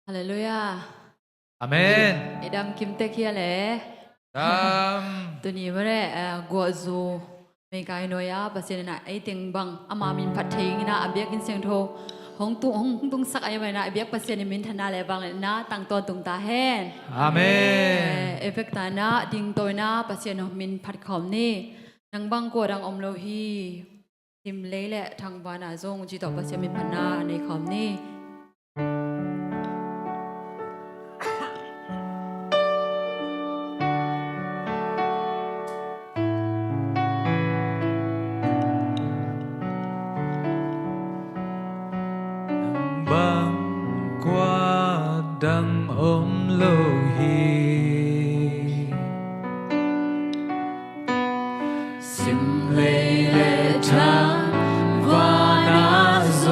ฮาเลลูยาอาเมนดังคิมเตคียเลยตัวนี้ว่ากัวซูไม่ไกลน้อยภาษาเนี่ยไอติงบังอามามินพัดเทงนะอาเบียกินเสียงโทห้องตุงสักไอไว้นะอาเบียภาษาเนี่ยมินธนาเลยบังเลยนะตั้งตัวตุงตาแห้งอาเมนเอฟเฟกต์นะดิ่งตัวนะภาษาเนี่ยมินพัดขอมนี่นังบังกัวดังอมโลฮีทิมเล่แหละทางวานาจงจีตอภาษามินพันนาในขอมนี่ดังอมโลหิตสิมเลเลทาวานาโซ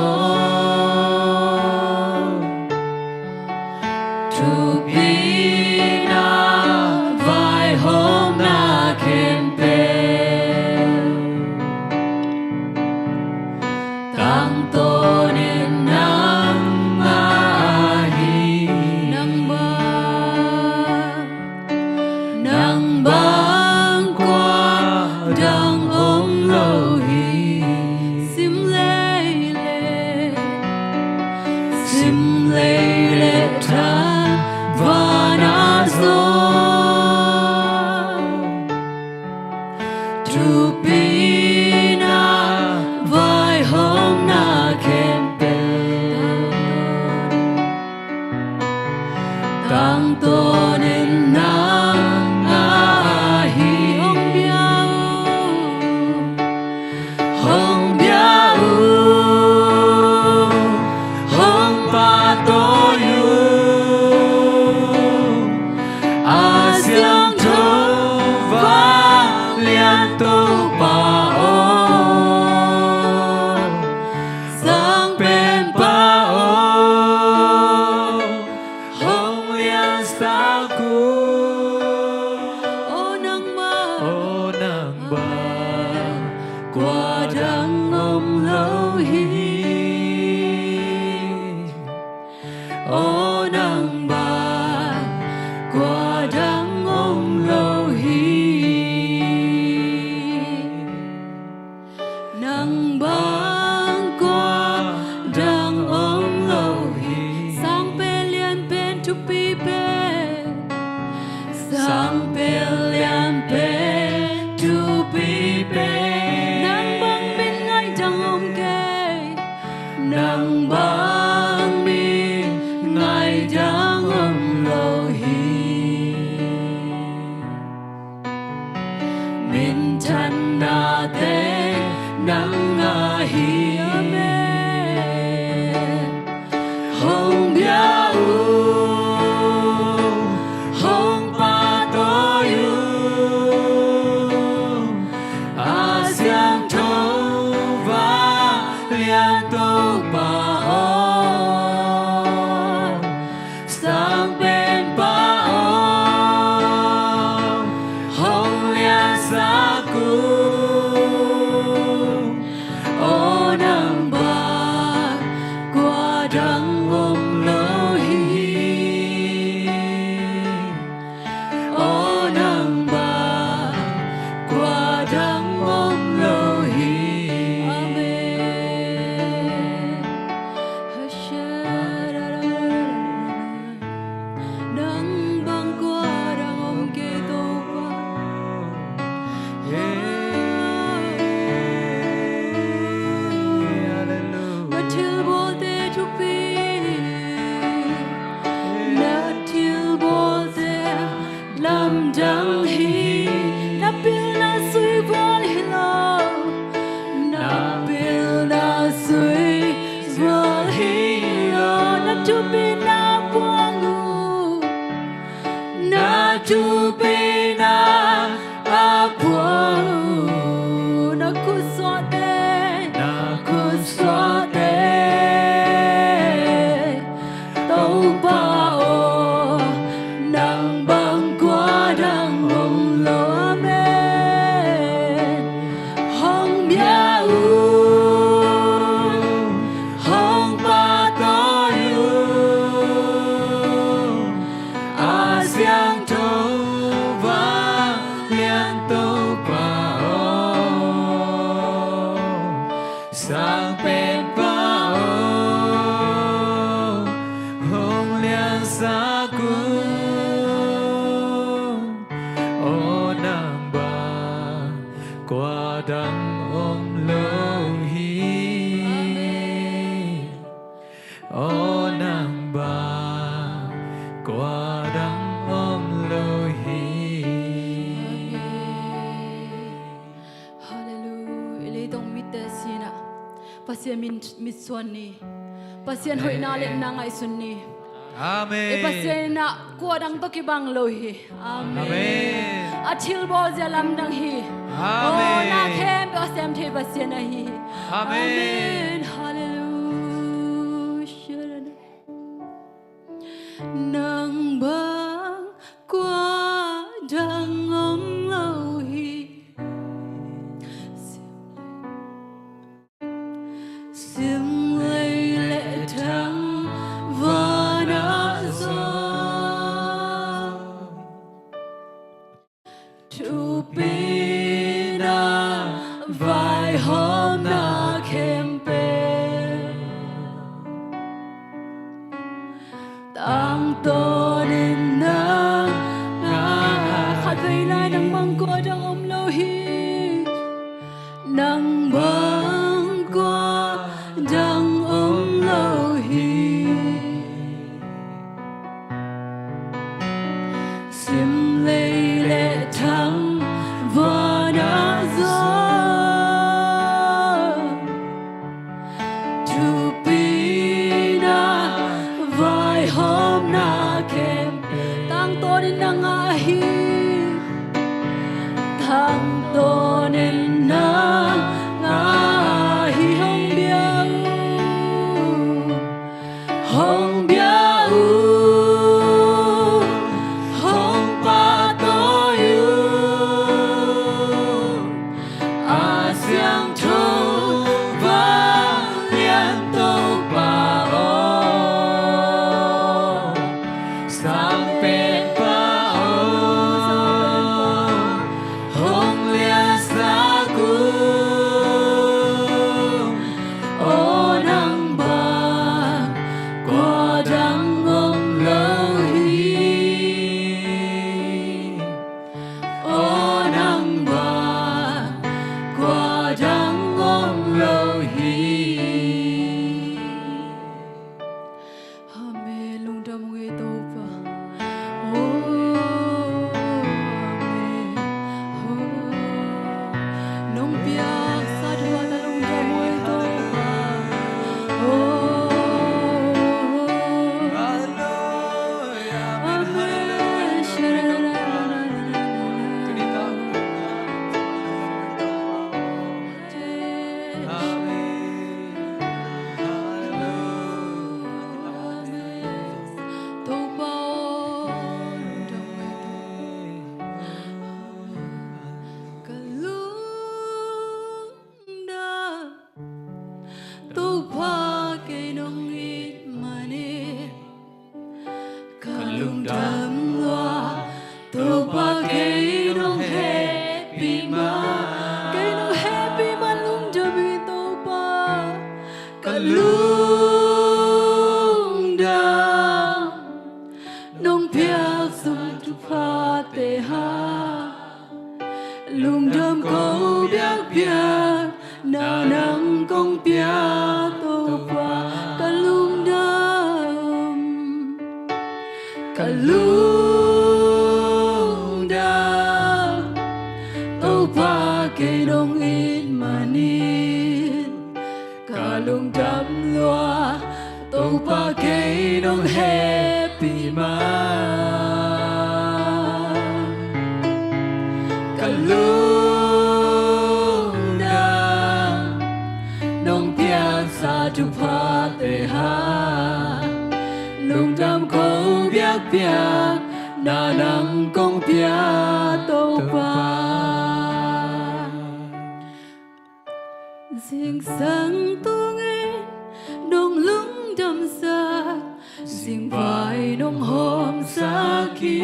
ทุปีนาไวโฮมนาเคมเปตั้งโตเนนาดังฮีนับเป็นนาสุยบอลฮิลา qua đắng ôm lâu hi ô nàng bà qua đắng ôm lâu hi Hallelujah le dong mit te sina pasien mit suan ni pasien hoi na le na ngai sun ni Amen e pasien na ko dang to ki bang lo hi amen Amen athil bo jalam dang hi Amen o na khem pa sem the pasien na hi Amen hallelujah nang bang qua dang om lo hi sim lay lệ thăng và đã gió tu pina vài hôm na khem pe tang to nên na khát vây lai nang băng qua đang ôm lâu hi nang băng qua đang ôm lâu hi sim lay lệ thăng và đã gió tu pina vài hôm na khem tang to nên na hi tang to nên na hi hong biao hong pa to yu a xiang thâu va liên tô pa o sang bên ba hong liên sa cu ô nang ba qua đắng ôm lâu hi ô nang ba qua đắng ôm lâu hi Amen lung đam nghe tô pa ô Amen nông piak sa thua ta lung đam nghe tô pa ô Amen tô pa đam nghe ka lung da tô pa ke nong it mane ka lung đam loa tô pa ke nong happy ma ke nong happy ma lung đam bi tô pa ka lung da nong piak sum tu pa te ha lung đam ko biak biak na nang kong piak tô pa ka lung đam tô pa ke dong it manin ka lung đam loa tô pa ke dong happy ma ka lung đam nong piak sa tu pa te ha lung đam ko biak biak na nang kong piak tô pa Ding sang tung in dong lung đam sa ding vai nong hom sa ki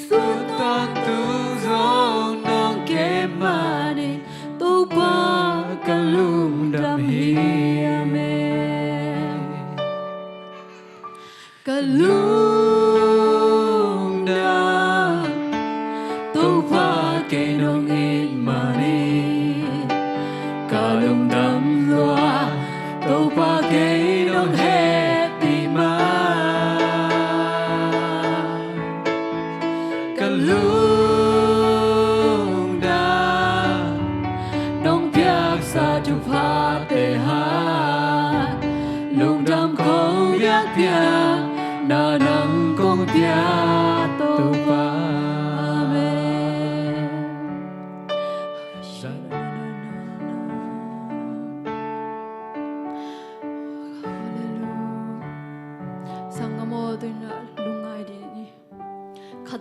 sun tan tu zong nong ke mane tô pa ka lung đam hi amen ka lung đam tô pa ke nong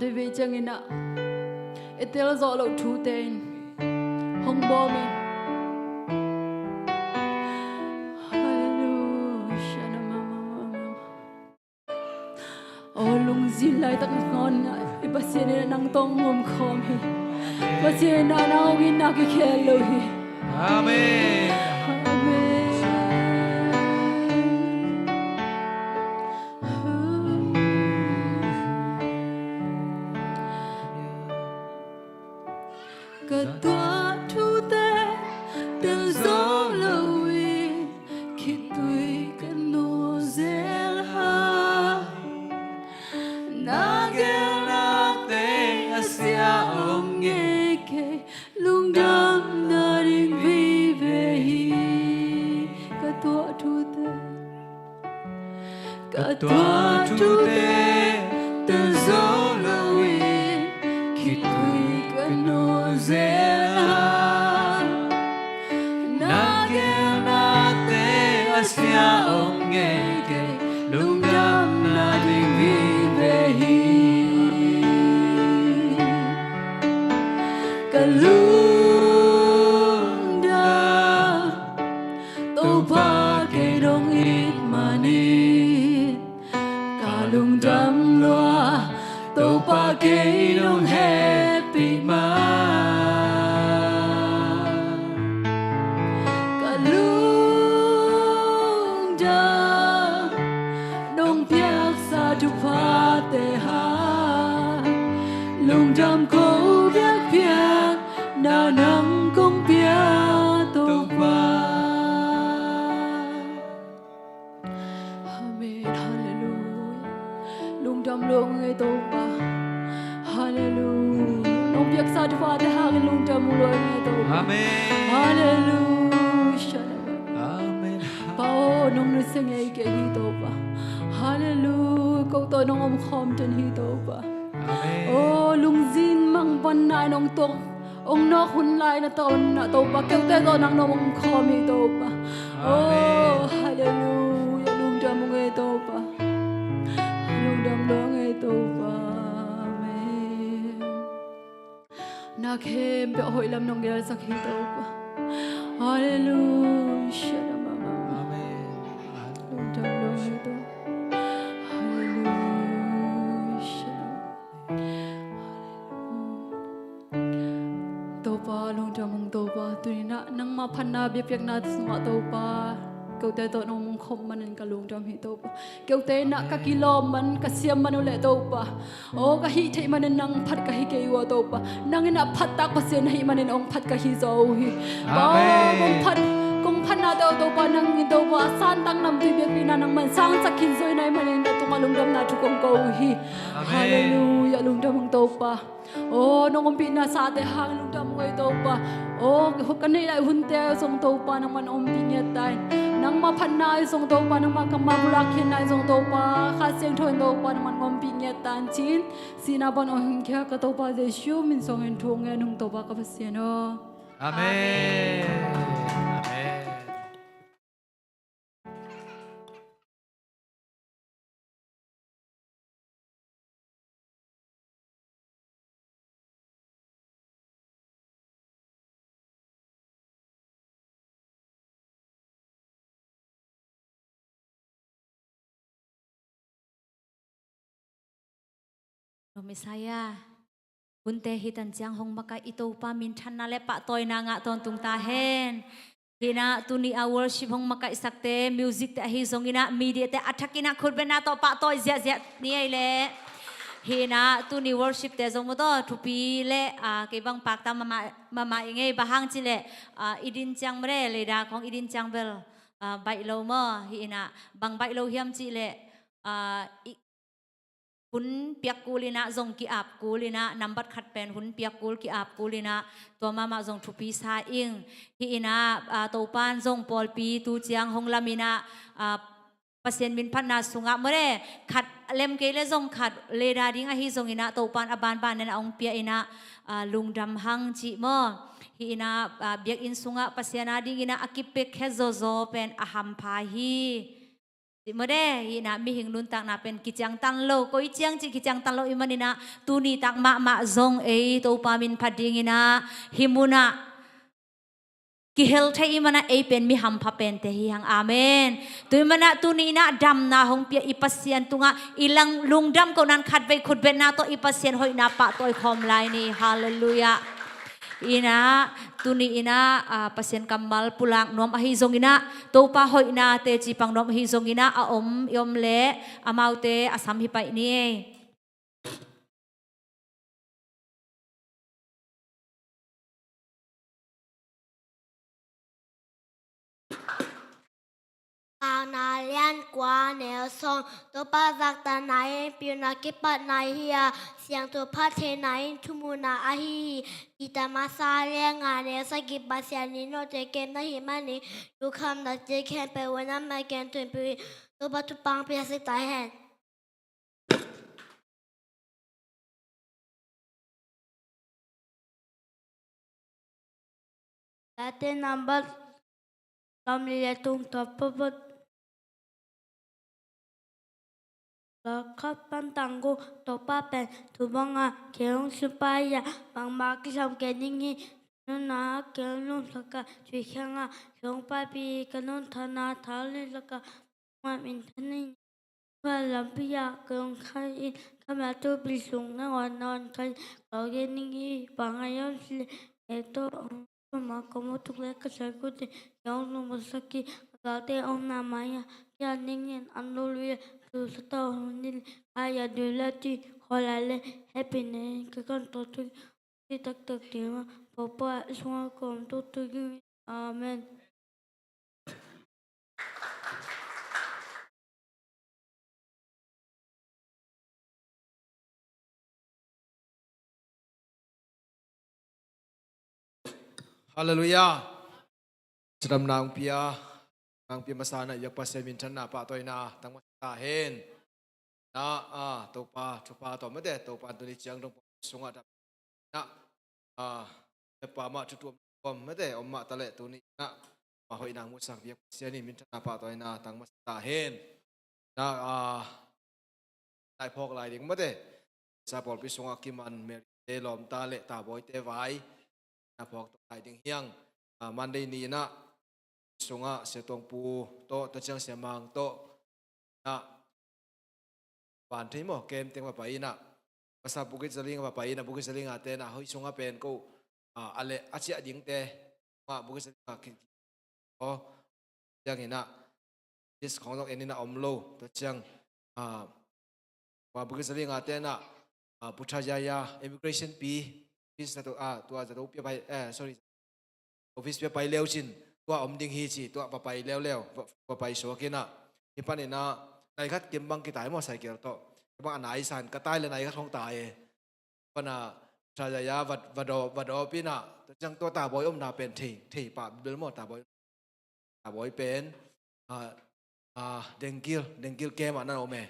tôi về chân ina etel zo lo thu ten hong bo mi hallelujah na mama o lung zin lai tak ngon na ipasin na nang tong ngom khom hi pasin na na win na ki khelo hi Amen. Cả tua thu tê từng gió lâu khi tuổi cần nô zel ha na gel na te asia om nghe ke lung đam na ring vi về hi cả tua thu tê cả tua thu tê từng gió lâu khi tuổi cần nô Asia ông nghe kể lúc đam na đình vi về hi cả lúc đã tô ba cây đông ít mà nít cả lúc đam loa tô ba cây đông happy mà lung đam cố biết biết na nắng cũng biết tô ba Amen Hallelujah lung đam luôn người tô ba Hallelujah nông biết sao pha te ha lung đam luôn người tô ba Amen. Hallelujah Amen. bao nông nữ sinh ấy cái hi tô ba Hallelujah câu tôi nông om khom trên hi tô ba Oh lung zin mang ban nai nong tong ong nok hun lai na ton na to pa keu te do nang no mong kho mi to pa Oh hallelujah lung dam nge to pa lung dam lo nge to pa amen na khem pe hoi lam nong gel sak hi to pa hallelujah na mama Amen. lung dam lo nge to Topa long jamong topa tunina nang maphanna biak na sunga topa kaute to nong mong khom manan ka long jam hi topa kaute na ka kilom man ka siam manule topa o ka hi thei manan nang phat ka hi ke wa topa nang na phat ta ko sen hi manan ong phat ka hi zo hi kong phat na do topa nang ni topa san tang nam tu biak na nang man sang sakin zoi nai manan na tunga long jam na tu kong ko hi hallelujah long jamong topa Oh nong ompi na sa te hang lung dam ngoi to pa oh hokan nei lai hun te song to pa nang man ompi nge tai nang ma phan nai song to pa nang ma kam ma burak khin nai song to pa kha seng thon to pa nang man ompi nge tan chin sina bon on kya ka to pa jesu min song en thong nge nung to pa ka pasiano Amen. Amen. Messiah Bunte hitan jang hong maka ito pa min chan na le pa toy na nga ton tung ta hen hina tuni a worship hong maka isakte music ta hi zong ina media te athakina khut bena to pa toy zia zia ni ai le hina tuni worship te zong mo to thupi le a ke bang pak ta mama inge bahang chi le idin chang mre le da khong idin chang bel bai lo mo hina bang bai lo hiam chi le hun piak kulina zong ki ap kulina number khat pen hun piak kul ki ap kulina to mama zong thupi sa ing hi ina to pan zong pol pi tu chiang hong lamina pasien min phan na sunga mare khat lem ke le zong khat le da ding a hi zong ina to pan aban ban na ong pia ina lungdam hang chi mo hi ina biak in sunga pasiana ding ina akipek he zo zo pen aham pha hi สิมาได้ฮีนะมีหิงลุนตักนะเป็นกิจังตันโลก็อีจังจิกิจังตันโลอิมันนี่นะตูนี่ตักมาซงตัวปามินพัดดิงินะหิมุนะกิเฮลไทยมันนะเป็นมีหัมพับเป็นเตหิฮังอาเมนตัวมันนะตูนี่นะดำนะหงเปียอิปัสเซียนตุงะอิลังลุงดำก็นันขัดไปขุดเบ็ดนะตัวอิปัสเซียนหอยนาปะตัวคอมไลนี่ฮาเลลูยาina tuni ina pasien kamal pulang nom ahizong ina topa hoi na te chipang nom ahizong ina a yom le amau te asam hi pai ni na liên qua nẻo song tổ ba giặc ta này biểu na kết bắt này hia xiang tổ phát thế này thu mu na ahi kita masa liên ngà nẻo sa kết bắt xiang ni no te kem na hi mani lu kham na te kem pe wana ma kem tuen pe tổ ba tu pang pe se tai hen Dati number Lam liatung tapabot Lakap pantanggo topa pen tubanga keong supaya bang makisam keningi nuna keong laka cuikanga keong papi kanon thana thali laka mamin thani Palampia keong kai kamatu bisung na wanon kai kau keningi bangayon sili eto Makamu tukle kasaguti yang lumusaki agate om namanya ya ningin anulwi tu setahun nil ayah dulati holale happiness kekan totu kita terima papa semua kom totu amen Hallelujah. Sedam nang pia masana yak pasal min chana pa toy na tang ta hen na to pa to mate to pa tu ni chiang dong sunga da na pa ma chu tu kom mate om ma ta le tu ni na ma hoi nang mu sak yak pasal ni min chana pa toy na tang ta hen na dai phok lai ding mate sa pol pi sunga kiman me te lom ta le ta boy te vai na phok to ai ding hiang Monday ni na sunga se tong pu to chang se mang to na ban thei mo kem teng pa pai na pasa bukit saling pa pai na bukit saling ate na hoi sunga pen ko ale achia ding te ma bukit saling ki o yang ina is khong dok enina omlo to chang wa bukit saling ate na puthajaya immigration pi office na to to za to pi pai sorry office pi pai leo chin to om ding hi chi to pa pai leo pa pai so kina ipan ina nai khat kem bang ki tai mo cycle to ba anai san ka tai le nai khat hong tai pana chajaya vado pi na to chang to ta boy om na pen thei pa bel mo ta boy pen dengkil kem ana o me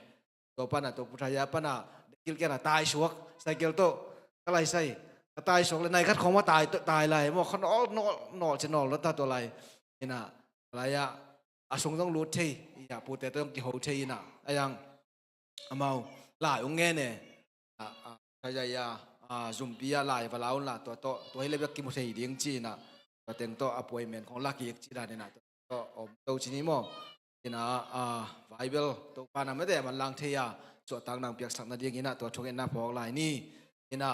to pana to puthaya pana dengkil ke na tai suak cycle to ka lai sai tai sok le nai khat khong ma tai lai mo khon no chenol la ta to lai ina laya asung dong lu thei ya pu te tong ki ho thei na ayang amau lai ung nge ne ya ya zumpia lai va laun la to hele bek ki mo thei ding chi na to teng to appointment khong la ki chi da ne na to om to chi ni mo ina bible to pa na me de man lang thei ya cho tang nang piak sak na ding ina to thong en na phok lai ni ina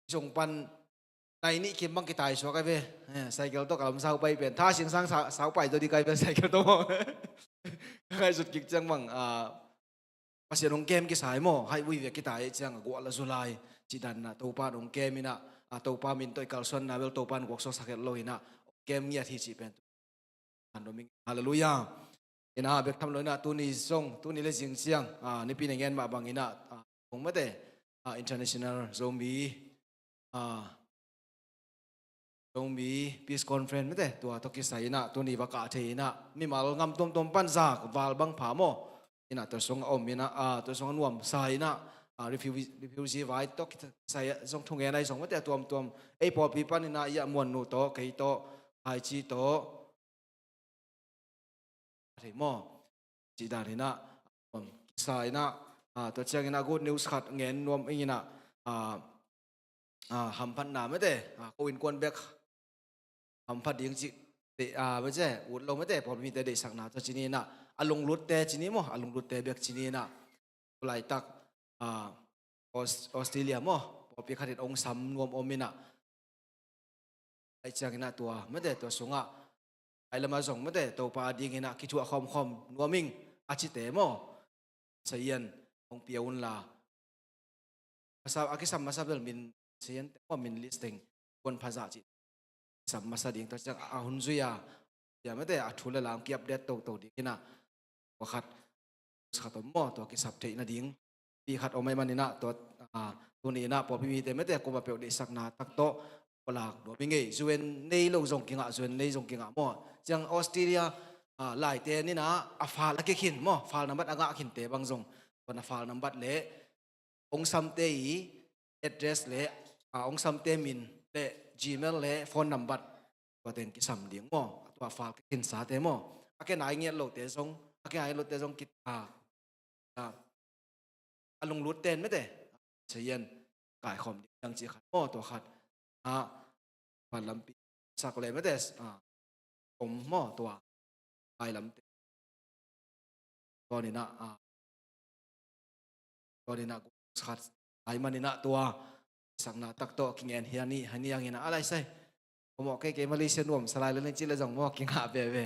dùng pan này ní kiếm bằng cái tài số cái về cycle to cả sao bay biển tha xiên sang sáu bảy rồi đi cái về cycle to cái rụt kịch chẳng bằng mà sẽ đồng kem cái sải mò hay vui về cái tài chẳng gọi là July chỉ đàn là tàu pa đồng kem ina tàu pa min tôi cầu xuân na vel tàu pa cuộc sống sắc lôi na kem nghe thì chỉ bên anh đồng minh hallelujah ina việc tham lối na tu ni song tu ni le jing siang ni pin ngen ma bang ina cũng mất đấy international zombie zombie peace conference mete tua to ki sai na tu ni wa ka the na mi mal ngam tom pan za wal bang pha mo ina to song om ina to song nuam sai na refugee vai to ki sai song thung ngai song mete tom ei po pi pan ina ya mon nu to kai to hai chi to thì mò chỉ đàn thì na sai naตัวเชียงนะ good news ขัดเงินรวมอีนะหำพันหนาไม่ได้ก็อินกวนเบกหำพันยังจิไม่ใช่อุดลงไม่ได้พอมีแต่เด็กสักนาตัวจีนี่นะอารมณ์รุดแต่จีนี่มั้งอารมณ์รุดแต่เบกจีนี่นะหลายตักออสเตรเลียมั้งพอปีขัดองค์ซ้ำรวมอมินะไอเชียงนะตัวไม่ได้ตัวสูงไอละมาส่งไม่ได้ตัวปลาดีงินะคิดว่าคอมรวมมิงอาชิเตมั้งเสียนองเปียวุนลาmasa akisam masa bel min sian te min listing kon phaza chi sam masa ding ta chang ahun zuya ya mate athula lam ki update to dikina wakhat khatom mo to ki sap thei na ding pi khat omai manina to tu ni na po pi te mate ko ba pe de sak na tak to polak do mi ngei zuen nei lo jong kinga zuen nei jong kinga mo chang australia lai te ni na afal la ki khin mo fal number anga khin te bang jong kon fal number leองซัมเตอีaddress เละองซัมเตมินเละ Gmail เละ phone number ตัวเต็งกิสัมเดียงมั้งตัวฝากกินสาเตมั้งอาแกนายเงี้ยโหลดเตซงอาแกนายโหลดเตซงกิตอาลงรูดเต้นไม่เตะเชียนกายคอมยังจีขัดมั้งตัวขัดผ่านลำปีสักเลยไม่เตะผมมั้งตัวไปลำเตตัวนี้นะตัวนี้นะขัดไอ้มันนี่นะตัวสักนาตักโตกิงเอ็นเฮียนี่ฮันนี่ยังเงินอะไรใช่ผมบอกแค่มาเลเซียนวมสไลด์เล่นจิเลจงมอกิงหาเบเบ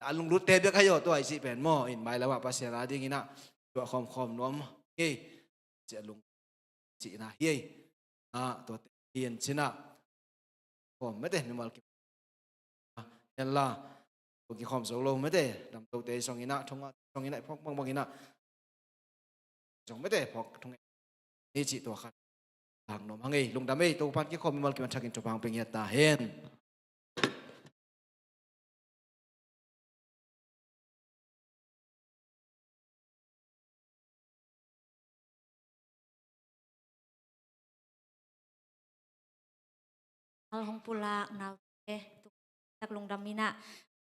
อาลุงรุดเตะเบียขยตัวไอซีเป็นมออินไปแล้วว่าภาษาลาดีงี้นะตัวคอมนวมเฮ้ยเจ้าลุงจีนะเฮ้ยตัวเฮียนชินะผมไม่ได้ไม่มากินเห็นละตัวกินคอมโซโลไม่ได้ดำตัวเตะสองงี้นะทงงี้นะพวกบางงี้นะสองไม่ได้พอทงนี่จีตัวขัดทางนมฮังเอลุงดำเอตัวพันกี่คอมมีมากินมันชักกินจุบางเป็นเงี้ยตาเห็นal hong pulak nau tu tak long damina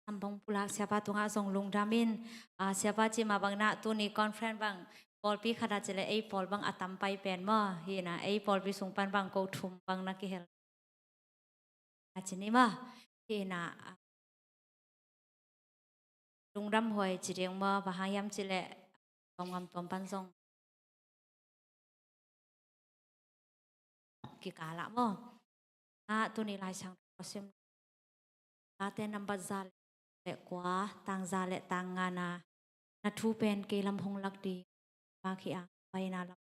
ampong pulak siapa tu ngak song long damin siapa cima bang nak tu ni conference bang pol pi khada chele ei pol bang atam pai pen mo hi na ei pol pi sung pan bang ko thum bang na ki hel achini ma hi na long dam hoi chireng mo bahayam chile tongam tom pan song ki kala mo tu ni lai sang sim te number zal le kwa tang za le tang ngana na thu pen ke lam hong lak di ba khi pai na lam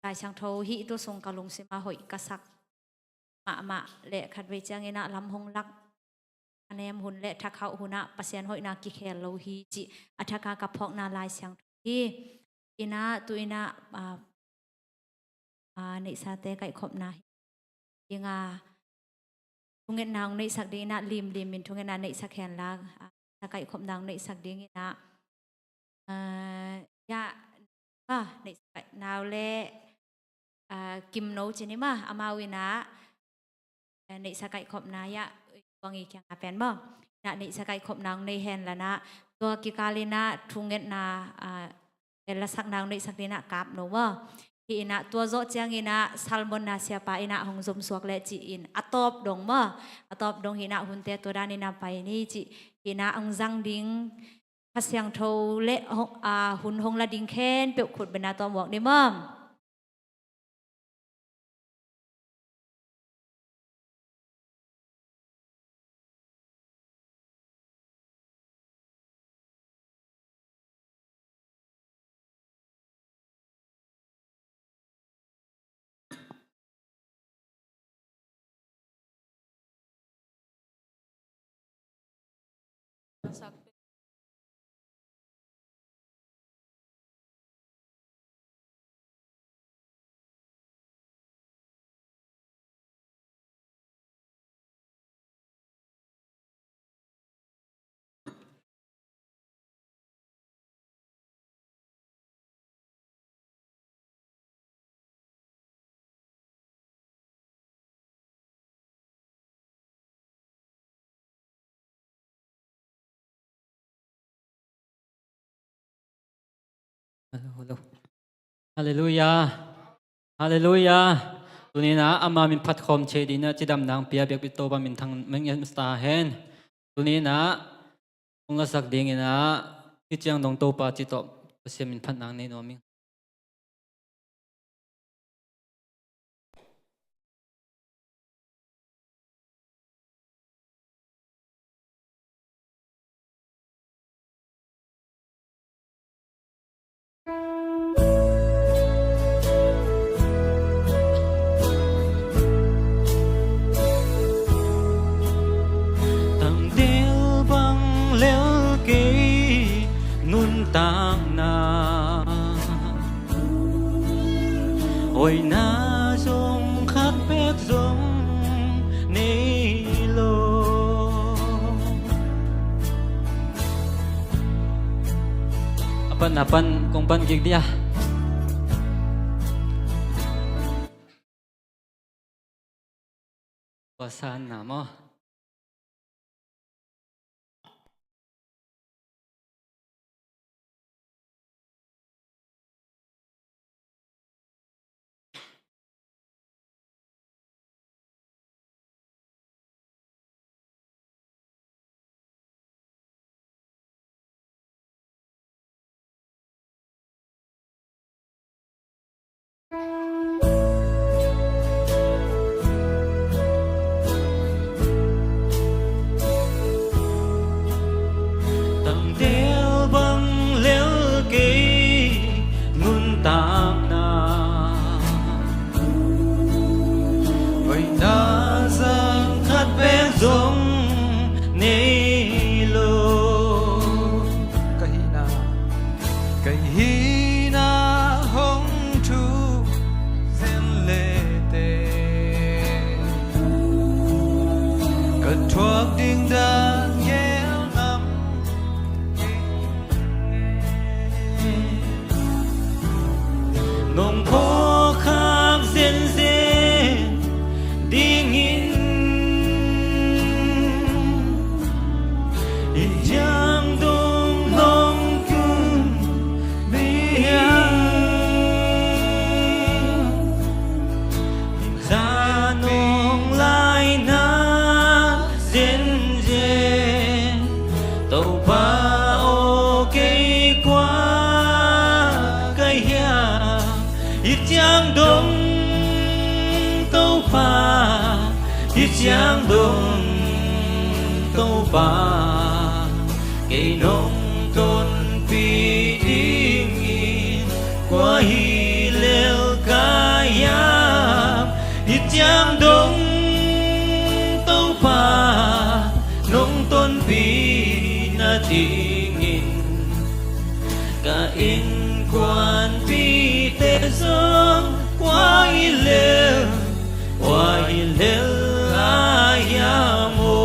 lai sang tho hi to song ka lung sima hoi ka sak ma le khat ve chang ina lam hong lak anem hun le thak hau huna pasien hoi na ki khel lo hi chi athaka ka phok na lai sang hi ina tu ina nei sa te kai khop na inga tungen nang nei sak ding na lim min tungen na nei sak hen la sa kai khop nang nei sak ding ina ya nei sak naw le kim no chini ma amawina nei sak kai khop na ya wangi kyang apen mo na nei sak kai khop nang nei hen la na to ki kalina tungen na la sak nang nei sak ding na kap no mo ina tua zo chiang ina salmon na siapa ina hong zum suak le chi in atop dong ma atop dong ina hunte to dan ina pai ni chi ina ang jang ding pasyang tho le hun hong la ding khen pe khut bena to mok ni mom Hello. Hallelujah. Hallelujah. Tuni na ama min phat khom che di na chidam nang pia bek bit to ba min thang meng yan sta hen. Tuni na ung la sak ding ina ti chiang dong to pa chi to se min phat nang nei no ming. Tang del bang lel ke nun tang na oi na song khát bét giống ni lo apan kong pan gig dia pasan na mo tang del bang lel ke nun tang na oi na sang khát bén giống nei lo kahina hong thu zen le te ka thuak ding da ngel nam nong kho khang zen zen ding in in giang đông nong kun bia ra nong lai na zen zen tàu ba ô cây qua cây ya ít giang đông tàu ba ít giang đông tàu ba cây nông tôn pi yên yên qua hi leo ca ya ít giang đông tàu ba nông tôn pi na tiếng in cả in quan pi te song qua ilel ayamo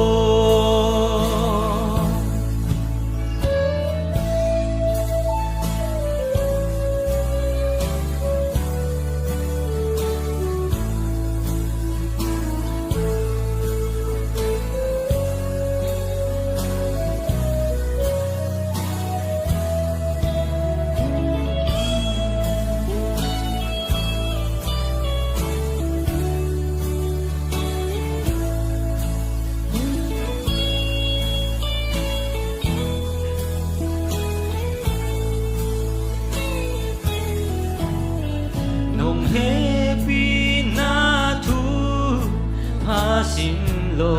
nong he pi na thu pa sim lo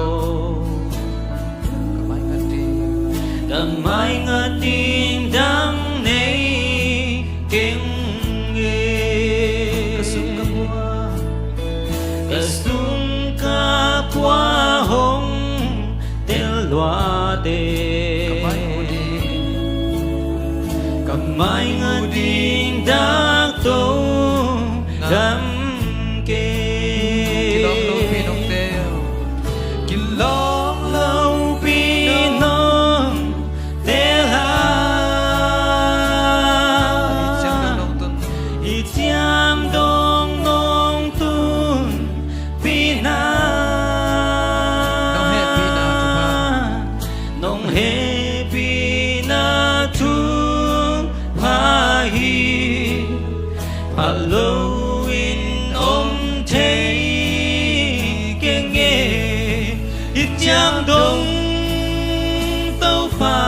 kamai nga ting dang nei keng ye kasung kapwa hong tel loa de kamai nga ting dang to dam ke kilong lo pinong teo kilong lâu pi non tel ha chang nong tun i chiam dong nong tun pi na nong he pi na tu pa nong he pi na tu pa hi giang đông tâu pha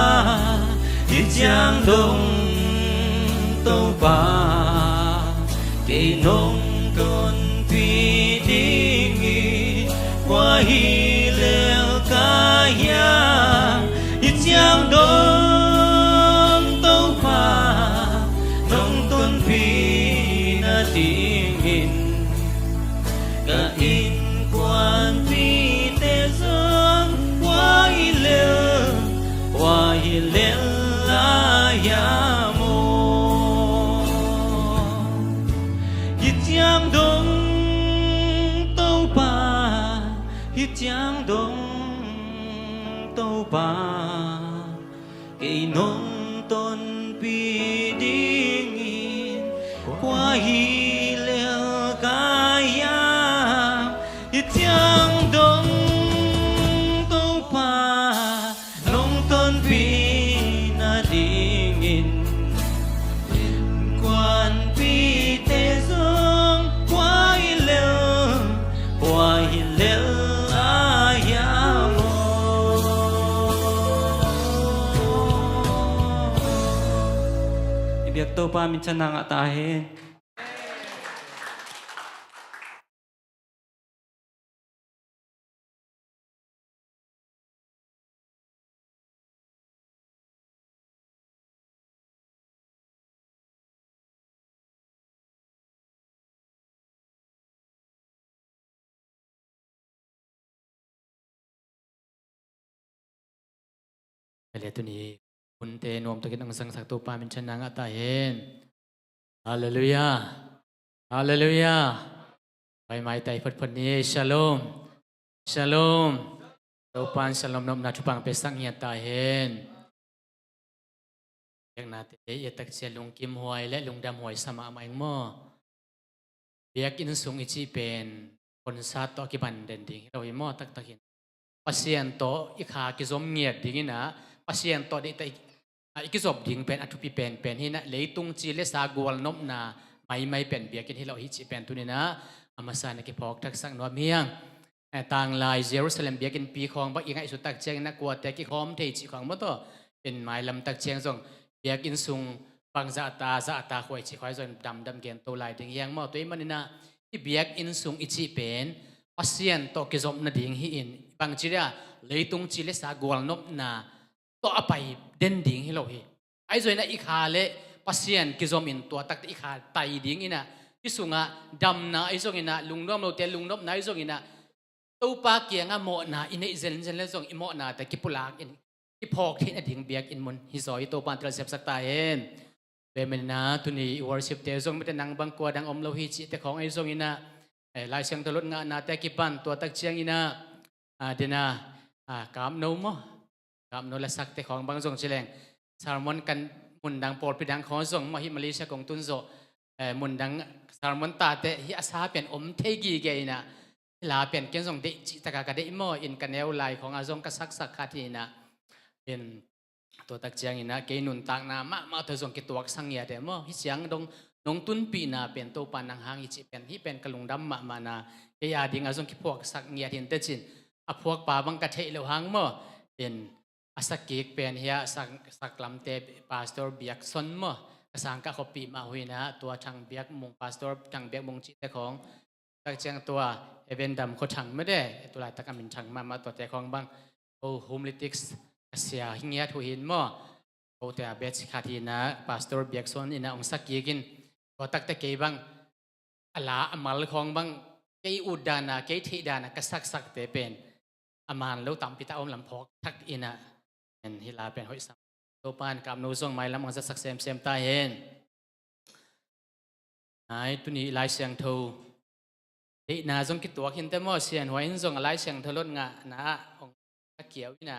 ít giang đông tâu pha kỳ nông tôn phi đi nghi qua hi leo ca ya ít giang đông tâu pha nông tôn phi na tiếng in cả in quan phi tê dương qua hi leo la ya mo ít giang đông tâu pa ít giang đông tâu pa kỳ nông tôn pi đi nghìn qua hi leo ca ya ít giang đông tâu pa nông tôn pi na đi nghìn quan pi tê dương qua hi leo ya mo ibiak to pa minsan na nga tahin Kaya ito ni Punte nuam takit ang sang sakto pa minsan na nga tahin. Hallelujah. Hallelujah. May may tayo patpad ni Shalom. Shalom. Tupan shalom nom na chupang pesang niya tahin. Yang natin itak siya lung kim huay le lung dam huay sama amain mo. Biyak insung ichipen konsato akiban dending. Rawin mo taktakin. Pasiento ikha kizom ngiyat dingin na. Pasiento di tay ikisob ding pen atupi pen hina leitung chile sa gwal nom na may pen biakin hilaw hichi pen tunina amasa na kipok tak sang no miang tang lai Jerusalem biakin pi khong ba ingai su tak cheng na kwa te ki khom thei chi khong mo to in mai lam tak cheng jong biakin sung bang za ta khoi chi khoi zon dam gen to lai ding yang mo to manina i biak in sung ichi pen pasiento kizom na ding hi in bang chira leitung chile sa gwal nom na to apai den ding hi lo hi ai zoi na ikha le pasien kizom in to tak ikha tai ding ina isunga dam na isong ina lungnom lo te lungnom na isong ina to pa kia nga mo na ina zen le song imo na ta kipulak in ipok hin ading biak in mun hi zoi to pan tral sep sak ta hen be men na tuni worship te song mete nang bang ko dang om lo hi chi te khong ai song ina lai sang tolot nga na te kipan to tak chiang ina dina kam no mo kam no la sak te khong bang jong chileng sermon kan mun dang por pidang khong jong ma hi Malaysia kong tun zo mun dang sermon ta te hi asa pen om thegi ge ina la pen ken jong de chi taka ka de mo in kaneu lai khong a jong ka sak khathi na in to tak chiang ina ke nun tak na ma tho jong ki tuak sang ya de mo hi chiang dong nong tun pi na pen to pan nang hang hi chi pen hi pen kalung dam ma na ke ya ding a jong ki phok sak ngia hin te chin a phok pa bang ka thei lo hang mo in asakik pen hiya saklam te pastor biak son mo kasang ka kopi ma huina tua thang biak mong pastor thang biak mong chi te khong tak chang tua evendam ko thang me de tula takamin thang ma to te khong bang o homiletics asia hingya thu hin mo o te abet khathina pastor biak son ina ong sakikin to tak te ke bang ala amal khong bang ke udana ke thidana ka sak te pen aman lo tam pita om lam phok thak ina en hila pen hoi sam to pan kam no zong mai lam ang sak sem ta hen ai tu ni lai siang tho de na zong ki tuak hin te mo sian hoi in zong lai siang tholot nga na ong ka kiau ina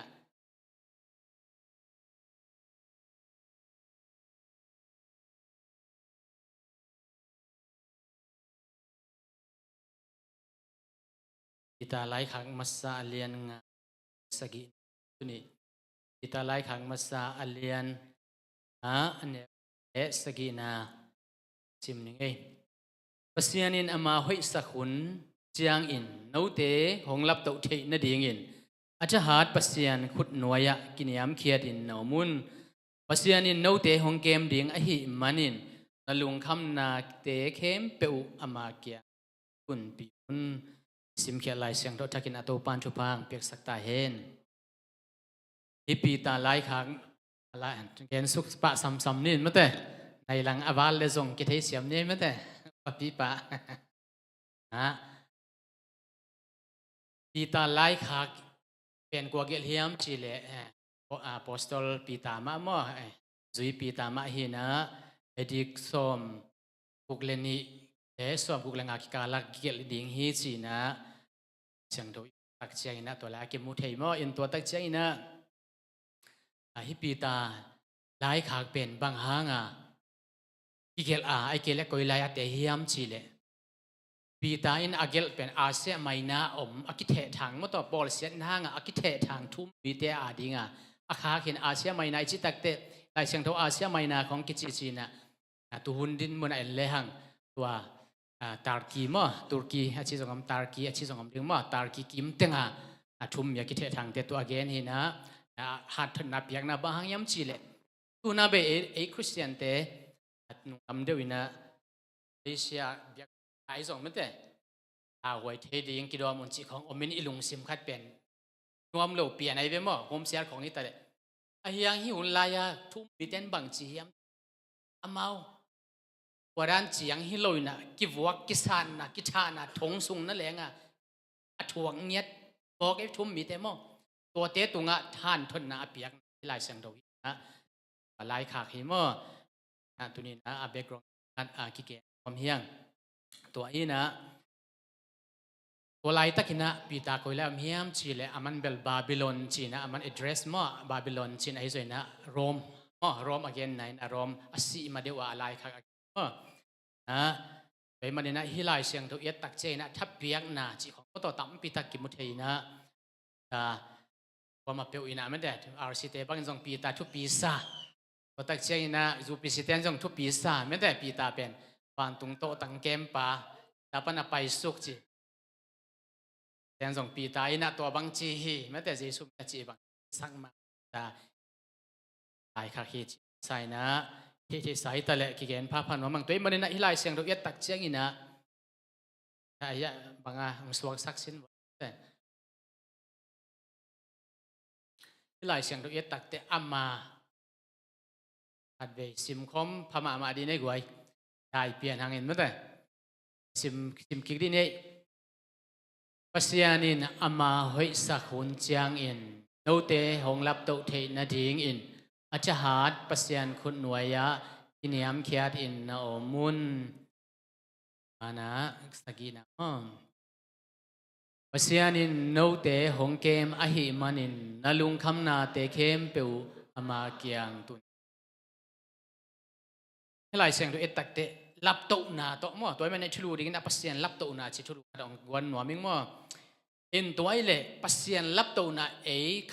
kita lai khang masa alian nga sagi tu ni kita lai khang masa alian ane sagi na sim ning ei pasianin ama hoi sakhun chiang in note honglap to the na ding in อาจจะหาดปัสยานขุดหน่วยกินยามเขียดินหนอมุนปัสยานินโนเตหงเกมดิ่งอหิมันินนลุงคำนาเตเข้มเปอุอามาเกียกุนปีอุนสิมเขียลายเสียงรถทักินอโตปานชุพังเปียกสักตาเฮนฮิปีตาไลขังอะไรเกณฑ์สุขปะซ้ำๆนี่มั้งแต่ในหลังอวาลเลยส่งกิเทเสียมนี่มั้งแต่ปะปีปะนะปีตาไลขังเป็นกว่าเกลียมจีเลอะโปสตอลปีตามาหม้อจุยปีตามาหินะเอดิกสมกุกเลนีสมกุกเลงาคิกาลักเกลดิ่งฮีจีนะเสียงตัวตักเชียนะตัวละเก็บมุเทยหม้ออินตัวตักเชียนะฮิปีตาไลขากเป็นบางหางอีเกลไอเกลก็ไลอาเตฮิยมจีเลปีตาอินอาเกลเป็นอาเซียไม่นาอากิเททางมตัวบอลเสียนหางอากิเททางทุ่มปีเตอาดิงอาคาเห็นอาเซียไม่นาจิตักเตไลเสียงตัวอาเซียไม่นาของกิจจีนะตัวหุ่นดินมันเอเลหังตัวตาร์กีมั้ตุรกีอาชีพสงครามตาร์กีอาชีพสงครามดึงมั้ตาร์กีกิมเต็งทุ่มยากิเททางเตตัวเกนเห็นหัดนับยังนับหางยำจีเลตัวนับคริสเตียนเตนุ่งทำเดียวนะเอเชียไอ้สองมันแต่หวยเทดียังกิโลมันจีของอมินอิลุงซิมคัดเป็นนวมโลเปียนไอ้เว้ยมั้งโฮมเซียร์ของนี่แต่ไอ้ยังหิวลายทุ่มปีเต็นบังจียมอามาวันนั้นจียังหิโลยนะกิวกกิสานนะกิชานะทงซุงนั่นแหละถ่วงเงียดบอกไอ้ทุ่มมีแต่มั้งตัวเตะตุงท่านทนนะเปียกลายเสียงดอกนะลายขากหิมะตัวนี้นะอาเบกรองกิเกะความเฮียงตัวนี้นะตัวลายตะกินะปีตาคุยแล้วเฮียมจีเลอามันเบลบาบิโลนจีนะอามันอดเดรสมั้งบาบิโลนจีนไอ้ส่วนนะโรมโรม again ไหนนะโรมอาศีมาเดียวอะไรค่ะนะไปมันเนี่ยนะฮิลายเสียงตัวเอ็ดตักเจนะทับเปียกนะจีของก็ต่อตั้มปีตากิมุทัยนะพอมาเปียวอินะมันเด็ดอาร์ซิเตบางส่งปีตาทุกปีซาก็ตักเจนะจูปีสิเตนส่งทุกปีซามันเด็ดปีตาเป็นปานตุงโตตังเกมปาแต่ปนไปสุกจีเตนส่งปีตาอินะตัวบางจีฮีมันเด็ดจีสุมจีบางสังมาตาหลายคาคีใส่นะที่ใส่ตะเละกิเกนพาพันว่ามังตัวมันเนี่ยนะฮิลายเสียงตัวเอ็ดตักเจอินะไอ้ยะบางมันสวกสักสินที่หลายเสียงตัวเอ็ดตักเตะอามาอัดเวซิมคอมพม่ามาดีในกวยได้เปลี่ยนทางเงินมั้งแต่ซิมคิกดีนี่ปัสยานินอามาหอยสักหุ่นจางอินโนเตหงลับโตเทนาดิ่งอินอาจหาดปัสยานคุณหน่วยยะกินยามเขียดอินนาอมุนมานะสกีนะปัสยานินโนเตหงเกมอหิมันินนลุงคำนาเตเข้มเปวอามาเกียงตุนให้หลายเสียงตัวเอตักเตลับโตนาโตมั่วตัวมันในชุลูดิ้งนะปัสยานลับโตนาชิชุลูดองวันหนัวมิงมั่วอินตัวไอ้เล่ปัสยานลับโตนา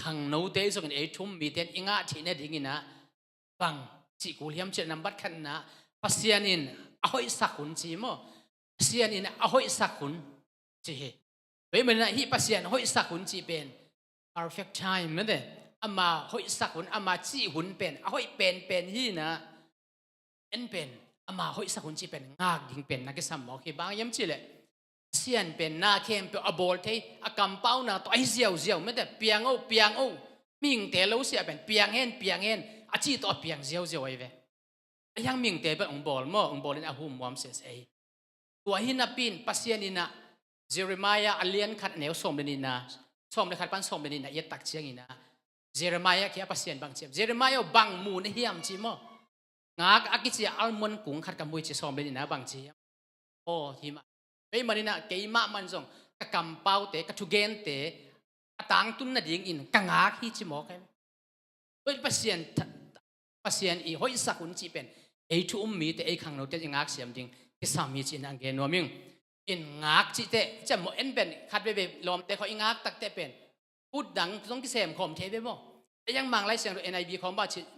ขังโนเตส่งทุ่มมีเตนอิงะที่เนี่ยดิ้งนะฟังจิกุลิยมเจนับบัดขันนะปัสยานินอหอยสักขุนจีมั่วปัสยานินอหอยสักขุนจีเว้ยมันนะฮิปัสยานหอยสักหุ่นจีเป็น perfect time นั่นเองอามาหอยสักหุ่นอามาจีหุ่นเป็นหอยเป็นฮีนะเอ็นเป็นอามาหอยสักหุ่นจีเป็นงากดิ่งเป็นนักสมองคือบางย้ำจีเลยเสียนเป็นนาเข้มเป็นอบอลเทอกำเป้านะตัวไอเสียวไม่แต่เปียงเอามิงเตลูเสียเป็นเปียงเห็นอาจีตัวเปียงเสียวไอ้เว้ยยังมิงเตเป็นองบอลองบอลนี่อาหุมวามเสียตัวหินาปินปัสยานินะเจเรมายาอัลเลียนขัดเหนียวส่งเป็นนินะส่งในขัดปันส่งเป็นนินะยัดตักเชียงนินะเจเรมายาเขียปัสยานบางเชียงเจเรมายาบางมูนเฮียมจีโมงากอากิเชียอัลมอนกุ้งขัดกับมวยจีส่งเป็นนินะบางเชียงโอ้ทีมาเฮ้ยมันนินะเกี่ยมามันส่งกะกำเป้าเตะกะทุเกนเตะต่างตุนน่ะดิ่งอินกังอาฮีจีโมกันเฮ้ยปัสยานอีหอยสักหุ่นจีเป็นทุ่มมีเตะขังเราจะยังงากเสียมดิ่งที่สามีจีนังเกนัวมิงอินงักจิเตจะหมดเอ็นเป็นขัดไปลมแต่เขาอิงักตักเตเป็นพูดดังต้องกิเสมขมเทไปบ่แต่ยังบางไรเสียงตัว NIV ของ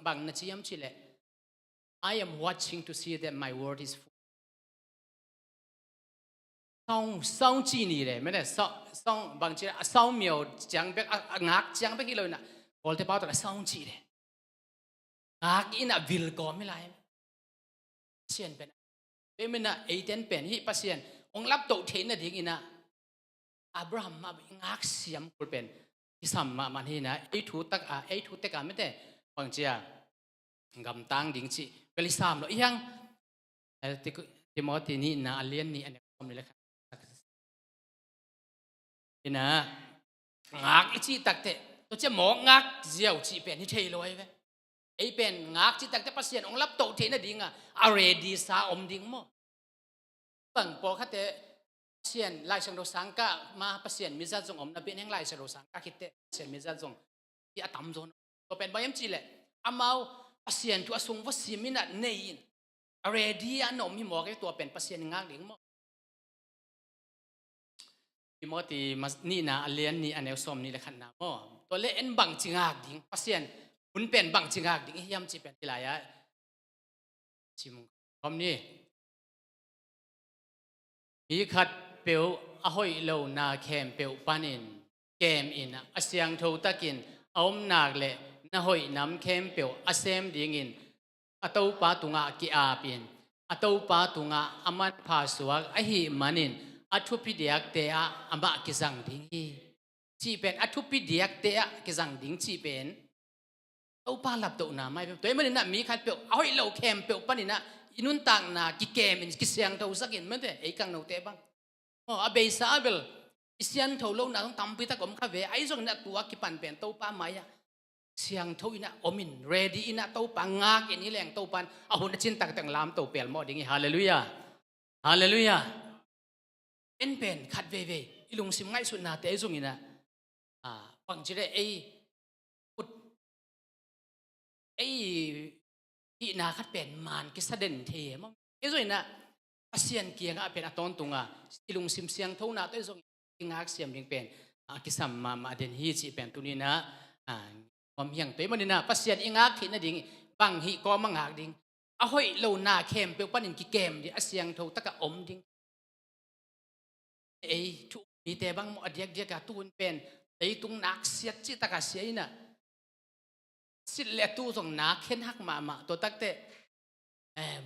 บางนัชยมชิเล I am watching to see that my word is song chi ni le me de song bang chi song miao jang bek ngak jang bek lo na bol te pa to song chi le ngak ina vil ko me lai pasien pen pe me na 18 pen hi pasien ong lap to the na ding ina Abraham ma ngak siam kul pen ki sam ma man hi na ai thu te ka me te bang chia ngam tang ding chi kali sam lo yang Timothy ni na alien ni ane kom ni le ina ngak chi tak te to che mo ngak ziau chi pen ni thei loi ve ai pen ngak chi tak te pasien ong lap to the na ding a ready sa om ding mo bang po kha te pasien lai sang do sang ka ma pasien mi za jong om na ben heng lai sa do sang ka kit te pasien mi za jong ti atam zon to pen bayam chi le amau pasien tu asung wa simina nei ready anom mi mo ke to pen pasien ngak ding mo Timothy ni na alien ni anel som ni le khan na mo to le en bang chingak ding pasien hun pen bang chingak ding hiam chi pen tilaya chim kom ni mi khat peu a hoi lo na khem peu panin kem in a siang tho takin aum nak le na hoi nam khem peu a sem ding in a to pa tunga ki a pin a to pa tunga amat pha suak a hi manin athupi diak te a amba ki zang ding hi chi pen athupi diak te a ki zang ding chi pen to pa lap to na mai to man na mi khat pe hoi lo kem pe pani na inun tang na ki kem in ki siang to sakin man te ei kang no te bang o a be sa bel isian tho lo na tam pi ta kom kha ve ai jong na tua ki pan pen to pa mai ya siang tho ina omin ready ina to pa nga ki ni leng to pan a hun chin tak tang lam to pel mo ding hallelujah hallelujah en pen khat ve ve ilung sim ngai su na te zung ina pang chire ei put ei hi na khat pen man ki saden the mo e zoi na pasien kianga pen aton tunga ilung sim siang tho na te zung ingak siam ding pen ki sam ma den hi chi pen tu ni na om hiang te man na pasien ingak thi na ding bang hi ko mangak ding a hoi lo na khem pe panin ki kem di asiang tho taka om ding ei thu mi te bang mo adiak dia ka tun pen ei tung nak siat chi taka sei na sit le tu song na khen hak ma to tak te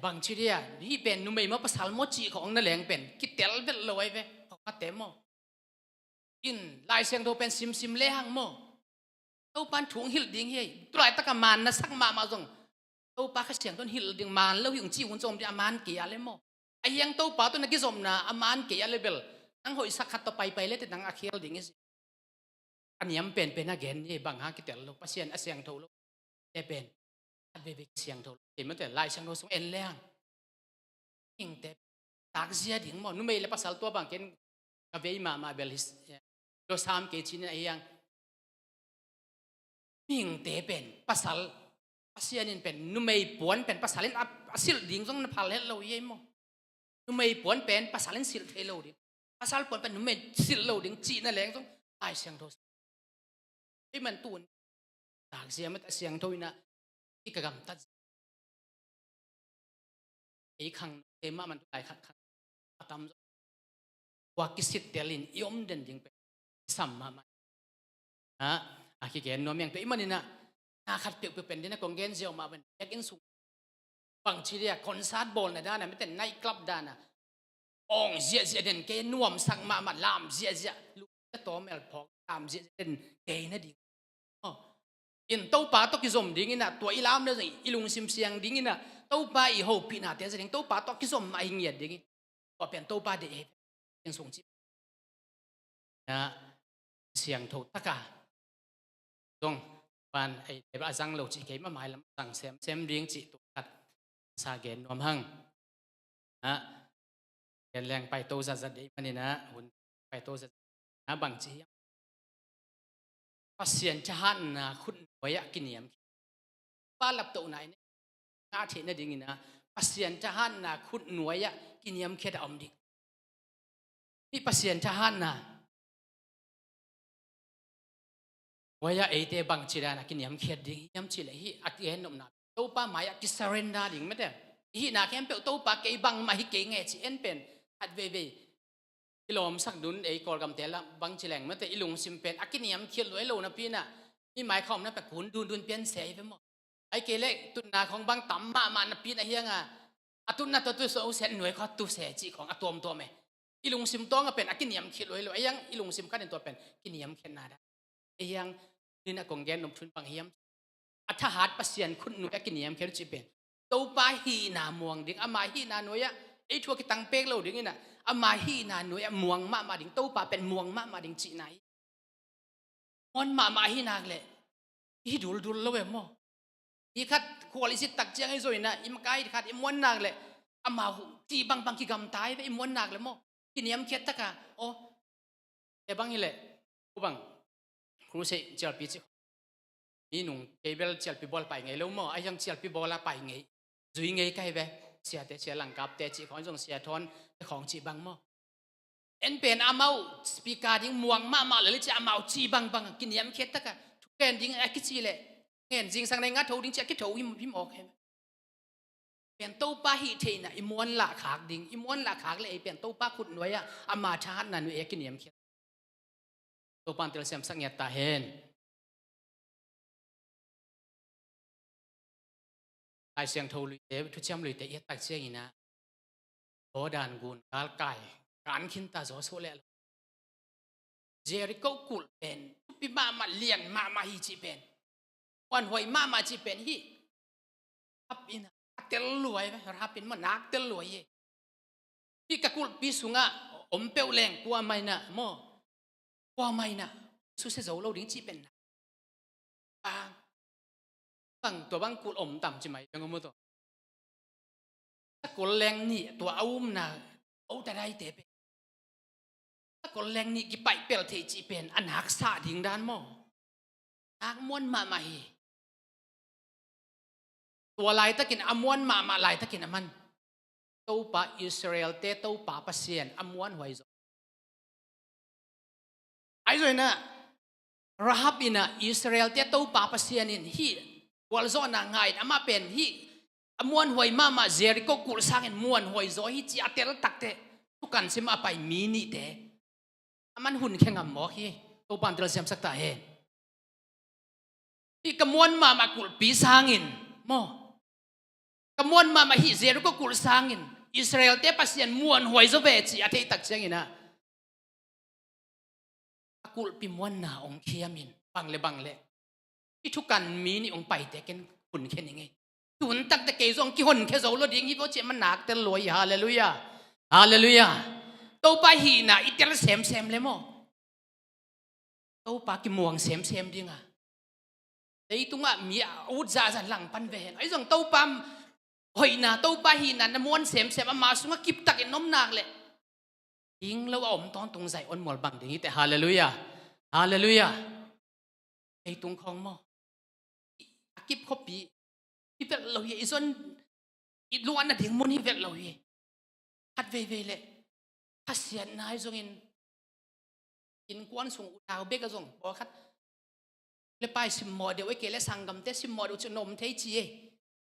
bang chi dia hi pen nu mei ma pasal mo chi khong na leng pen ki tel vel loi ve ka te mo in lai siang do pen sim le hang mo to pan thung hil ding hi trai taka man na sak ma jong to pa kha siang don hil ding man lo yung chi un chom di aman ki ale mo ai yang to pa to na ki zom na aman ki ale bel nang hoi sakhat to pai le te nang akhel ding is aniam pen again ni bang ha ki tel lo pasien asyang tho lo te pen ave ve siang tho te ma te lai sang lo song en leng ing te tak zia ding mo nu mei le pasal to bang ken ka ve ma bel his lo sam ke chin ai yang ing te pen pasal asian in pen nu mei puan pen pasalin asil ding song na phal het lo ye mo nu mei puan pen pasalin sil the lo ding pasal pon pen nu mei sil lo ding chi na leng song ai siang thoไอ้มันตูนตากเสียมันเสียงโทยนะที่กระกำตัดไอ้ขังเต็มมันหลายขังตามว่ากิสิตเดลินยอมเดินยิงไปสัมมามันคิดเห็นน้องเมียงตัวไอ้มันนี่นะนาขัดเปลี่ยนเป็นที่นักกองเกนเซียวมาเป็นแยกอินสูงบางทีเดียคอนเสิร์ตบอลในด้านนั้นไม่แต่ในคลับด้านน่ะองเสียเด่นเกนน่วมสังมามันลามเสียลูกก็ตัวเมลพอกลามเสียเด่นเกนนั่นดีอินเต้าป่าตกิจมดิ้งนะตัวอิลามเลยอิลุงซิมเสียงดิ้งนะเต้าป่าอีโฮปีนาเตสดิ้งเต้าป่าตกิจมมาอิงเย็ดดิ้งก็เป็นเต้าป่าเด็กยังส่งจินะเสียงถูกตะกาตรงบ้านไอ้เด็กอาจังเราจีเกมาหมายลำสั่งเซมดิ้งจีตุกัดสาเกนนวมหังนะเกนแรงไปโตจัดเด็กมันนี่นะหุ่นไปโตจัดนะบางจีภาษาชาตินะคุณวายกินยมป้าหลับตัวไหนเนี่ยงาเทนดิ่งนะภาษาชาตินะคุณวายกินยมแค่ดอมดินี่ภาษาชาตินะวายเอเตบังจีรานะกินยมแค่ดิ่งยมจีเลยฮีอัดเย็นนมนาตัวป้าหมายกิสเรนดาดิ่งไม่ได้ฮีนาแค่เป็นตัวป้าเกยบังมาฮิเกยเงจีเอ็นเป็นอัดเว อิลอมสักดุนไอ้กอลกำเตละบางจิแหลงมันแต่อิลุงซิมเป็นอากินิยมเขียนรวยโลนะพี่น่ะนี่หมายความนั้นแบบขุนดุนเปลี่ยนเสียไปหมดไอ้เกเล็กตุนนาของบางต่ำมานะพี่น่ะเฮียงอ่ะตุนนาตัวโซ่เสียหน่วยเขาตัวเสียจีของตัวแม่อิลุงซิมต้องก็เป็นอากินิยมเขียนรวยโลไอ้ยังอิลุงซิมกันเป็นตัวเป็นกินิยมเขียนนาได้ไอ้ยังนี่น่ะกงแกนนมชุนบางเฮียมอัฐหัดปัสยันคุณหน่วยอากินิยมเขียนจีเป็นตัวป้าฮีนามวงดิ่งอามาฮีนาหน่วยอะไอ้ทัวกิตังเป๊กโลดิ่งนี่น่ะอามาฮีนาหน่วยมวงมาดิ่งตัวป้าเป็นมวงมาดิ่งจีไหนมันมาฮีนากเลยฮีดูลแล้วเว้ยมั้งอีคัดควอลิสิตักเจียงไอ้ส่วนน่ะอิมกายคัดอิมวันนากเลยอามาจีบางกิกำตายไปอิมวันนากเลยมั้งกินยำเคียดตะกะโอ้แต่บางนี่แหละกูบังครูเสกเจลปีจินี่หนุ่มเคเบิลเจลปีบอลไปไงแล้วมั้งไอ้ยังเจลปีบอลไปไงจุยไงใกล้ไปเสียแต่เสียหลังกับแต่จีของจงเสียทอนของจีบังมั้งเอ็นเป็นอามาสปีกาดิ้งม่วงมาเลยจะอามาจีบางกินยำเคียดตะกะทุกแกนดิ้งไอ้กิจีเลยเห็นจริงสังในงัดทูดิ้งจะกิทูพิมออกเห็นเป็นตู้ป้าฮีเทน่ะอิมวนละขากดิ้งอิมวนละขากเลยเป็นตู้ป้าขุดหน่วยอะอามาชาตินั่นเองกินยำเคียดตัวปันเตลเซมสังเกตตาเห็นไอเสียงทูลุยเตทุกเชื่อมลุยเตะตักเสียงอีนะโอดานกุนกาลไก่การขินตาโซโซเลลเจริโกกุลเป็นปีมาเลียนมาฮีจีเป็นวันหวยมาจีเป็นฮีรับอินะเตลลวยไหมรับอินมันนักเตลลวยฮีกะกุลปีสุงะอมเปลแรงกว่าไม่นะโมกว่าไม่นะสุเสโซโลดิ้งจีเป็นบางตัวบางกุลอมต่ำใช่ไหมยังงงมั้งตัวถ้ากุลแรงนี่ตัวเอาอุ้มนะเอาแต่ได้เตะเป็นถ้ากุลแรงนี่กี่ไปเปลเทจีเป็นอันหักษาดิ้งด้านโมนักม้วนมาฮีตัวลายตะกินอมวนมาลายตะกินมันตัวป่าอิสราเอลเตะตัวป่าปัสเซียนอมวนหวยไอ้ส่วนน่ะราฮับอินะอิสราเอลเตะตัวป่าปัสเซียนอินฮีวอลโซนังไงอามาเป็นฮีอมวนหวยมาเจริโกกุลสังเงินมวนหวยโซฮีจีอัตเตลตักเตะทุกการสิมาไปมินิเตะมันหุ่นแข่งกับหมอฮีตัวปันเตลเซมสักตาเฮที่กมวนมากุลปีสังเงินโมกมวนมาฮิเจริโกกุลสังเงินอิสราเอลเตะปัสเซียนมวนหวยโซเบจีอัตเตตักเสียงอินะกุลปีมวนนาองเคียมินบังเลที่ทุกการมีนี่องไปแต่กันหุ่นแค่นี้ไงหุ่นตักแต่เกยซองกี่หุ่นแค่โซโลดิ้งยี่เพราะเจ็บมันหนักแต่ลอยฮาเลลูยาฮาเลลูยาตัวไปหีน่ะอีเตลเซมเลยมั้งตัวปากิมวงเซมดิ้งอ่ะแต่อีตรงอ่ะมีอุดจ่าหลังปันเวงไอ้ส่งตัวปั๊มหอยน่ะตัวไปหีน่ะน้ำมันเซมมาสุงกิบตักอินน้ำหนักเลยยิงแล้วอมตอนตรงใส่อนหมดบังอย่างนี้แต่ฮาเลลูยาฮาเลลูยาไอ้ตรงของมั้งกิบคบปีที่เป็นเราอีส่วนอีล้วนน่ะถึงมุนที่เป็นเราฮัดเวเลยฮัดเสียนนายส่งอินกวนส่งอุดาวเบกส่งบอกคัดเลยไปสิมอเดียวไอ้เกล้สังกำเตสิมอเดียวจะนมเทจี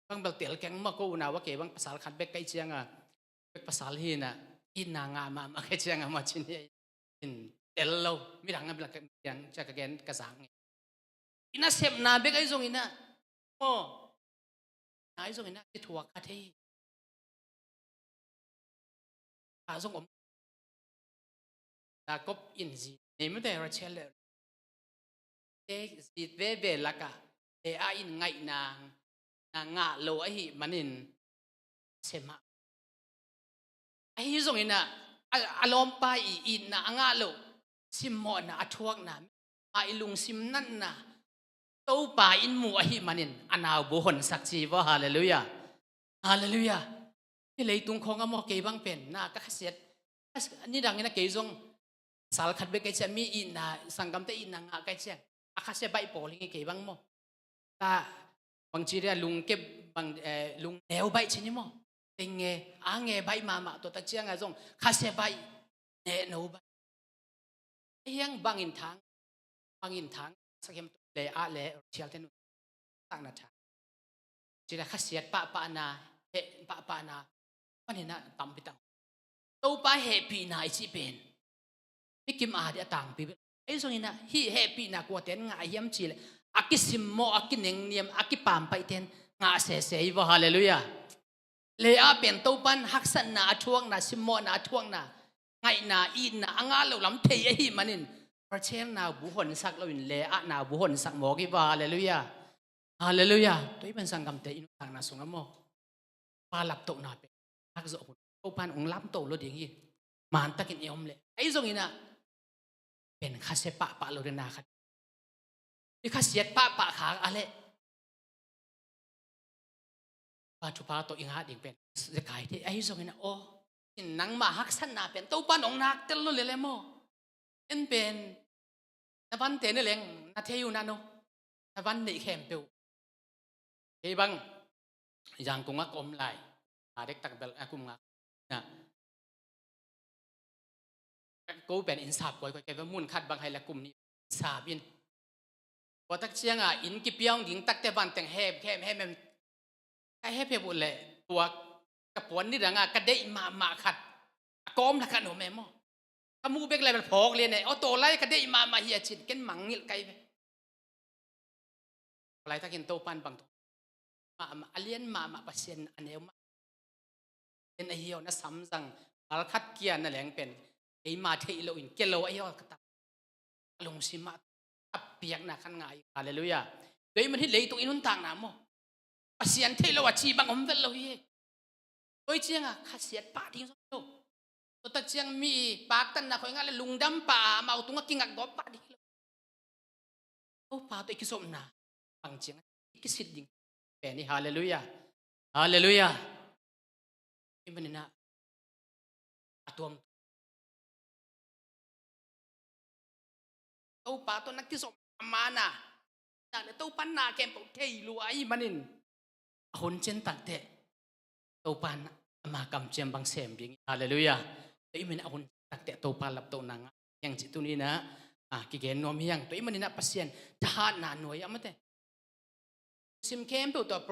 บางเบลเตลแกงมากูน่าว่าเกบางภาษาคัดเบกไกเจียงอ่ะเบกภาษาฮีน่ะอินนางามาไกเจียงอ่ะมาชินอินเตลเราไม่ดังกันเป็นอย่างจะกระเกนกระสังอิน่าเสพนาเบกไอ้ส่งอิน่ะโอ้นายส่งอิน่ะที่ถั่วคาเทอาส่งผมตากบอินซีนี่ไม่ได้รัชเชลเลยเด็กสิเวเบลักะเอออินไงนางงะโลไอหิมันอินเสมาไอฮิส่งอิน่ะอารมณ์ไปอินนางงะโลซิมมอนะอัทวกนะไอลุงซิมนั่นนะตัวป่าอินมัวหิมันอินอันเอาบุหนสักชีวะฮาเลลูยาฮาเลลูยาที่เลยตุงคงก็มอเกบังเป็นน่าก็เสียดนี่ดังนี้นะเกยงสารขัดเบกเจมีอินนะสังกัมเตอินนางอาเกยอาคาเสใบโปลิงเกบังมอตาบางทีเรียลุงเก็บบางลุงแนวใบชนิดมอเต็งเงอ่างเงใบมาตัวตะเจียงอะจงคาเสใบเนโนใบยังบางอินทางสักเห็นเลยอาเลยเชียร์เทนุตั้งนัดชาจีละข้าเสียดปะนาเฮปะนาวันนี้นะตั้มพิตังตัวป้าเฮปีนาอีสิเป็น hi kim a de tang pi ai zong ina hi happy na ko ten nga hiam chi le akisim mo akineng niam akipam pai ten nga se wa hallelujah le a pen to pan haksan na athuang na simmo na athuang na ngai na in na anga lo lam thei a hi manin parcheng na bu hon sak lo in le a na bu hon sak mo ki wa hallelujah hallelujah toi ban sang kam te in tang na sung mo pa lap to na pe hak zo to pan ong lam to lo ding hi man takin yom le ai zong inaเป็นข้าเสปะปะโลเดนาครับนี่ข้าเสียปะปะขาอะไรปาทุพาตัวอิงหาดิ่งเป็นจะขายที่ไอ้ส่งนี่โอ้ยินนังมาฮักสันนาเป็นตัวปานองนักเตลลุเลยโมเอ็นเป็นนวันเตนเลี้ยงนาเทียอยู่นั่นโนนวันนี่เข้มเปียวเฮ้บังยังกุงักอมไหลเด็กตักเบลกุงักนะกูเป็นอินสาบไว้ก็แกว่ามุ่นคัดบางให้ละกลุ่มนี้สาบินพอตักเชียงอินกิเปียงยิงตักแต่บันแต่งแฮบมันไอ้แฮบเพียบุเลยตัวกระปวนนี่ดังกระเดยมาขัดกอมละกันหนูแม่หม้อขมูเบกเลยมันพอกเลยเนี่ยเอาตัวไล่กระเดยมาเฮียชิดกันมังงิลไกไปอะไรถ้ากินโตปันบางตัวมาอเลียนมาปัสเซียนอันเดียวมาเป็นไอเหี่ยวนะซ้ำสั่งอัลคัดเกียร์นั่นแหละเป็นไอ้มาเทโลอินเกโลไอ้ยอดกระตับลงสิมาอับเปียกหนักขันไงฮาเลลูยาโดยมันที่เลยตัวอินุนต่างน้ำโมอาเซียนเทโลวัชีบังอมเวลเลยโดยเชียงอ่ะข้าเสียป้าทิ้งสุดโตตัวตะเชียงมีปากตันนะคอยงั้นเลยลุงดำป่ามาเอาตัวกินกักดอบป้าดิโอ้ป้าตัวกิสมนาบางเชียงกิสิดยิงแปนี่ฮาเลลูยาฮาเลลูยาไอ้มันนี่นะตัวตัวป้าตัวนักที่สมมานะนั่นตัวปันนาแกมปกเทยรวยมันนินคนเช่นตัดเตะตัวปันมากำเจียมบางเสมบิงฮาเลลูยาตัวอีมันเอาคนตัดเตะตัวปันหลับตัวนางอย่างจิตตัวนี้นะกิเกนนวมเฮียงตัวอีมันนี่นะปัสเซียนทหารหนาหน่วยยังไม่เตะซิมเข้มตัวเ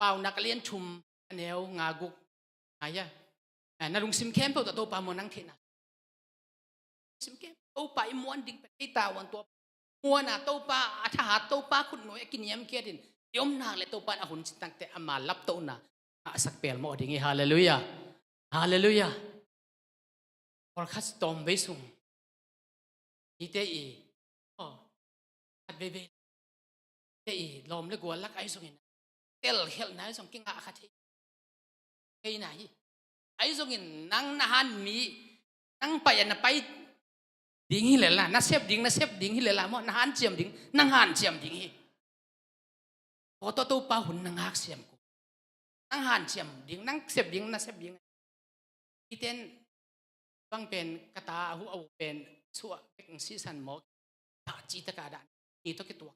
ปล่านักเรียนชุมแนวงากุกอะไรนั่นลุงซิมเข้มตัวปลาโมนังเทนะซิมเข้มตัวปลาอิมวนดิ่งไปที่ตาวันตัวมัวน่ะตัวปลาทหารตัวปลาขุนหน่วยกินยำเกียดินยมนางเลยตัวปลาอาหุนตั้งแต่อามาลับตัวน่ะสักเปลี่ยนหมดอย่างงี้ฮาเลลูยาฮาเลลูยาพอคัสตอมไปส่งนี่เตอีอ๋อคัดเบเบเตอีลมเลยกว่าลักไอ้ส่งนี่เตลเฮลนะส่งกิ้งอาคัดเฮ้ยไหนไอ้ส่งนี่นั่งนาฮันมีนั่งไปอันน่ะไปดิ่งฮิเลล่ะน่าเซฟดิ่งฮิเลล่ะมั้งน่าหันเจียมดิ่งนั่งหันเจียมดิ่งฮิพอตัวป้าหุ่นนั่งหักเสียมกูนั่งหันเจียมดิ่งนั่งเซฟดิ่งน่าเซฟดิ่งที่เต้นต้องเป็นกระตาหูเอาเป็นชั่วเป็นซีซันหมอกตาจีตกาดานนี่ตัวกี่ตัว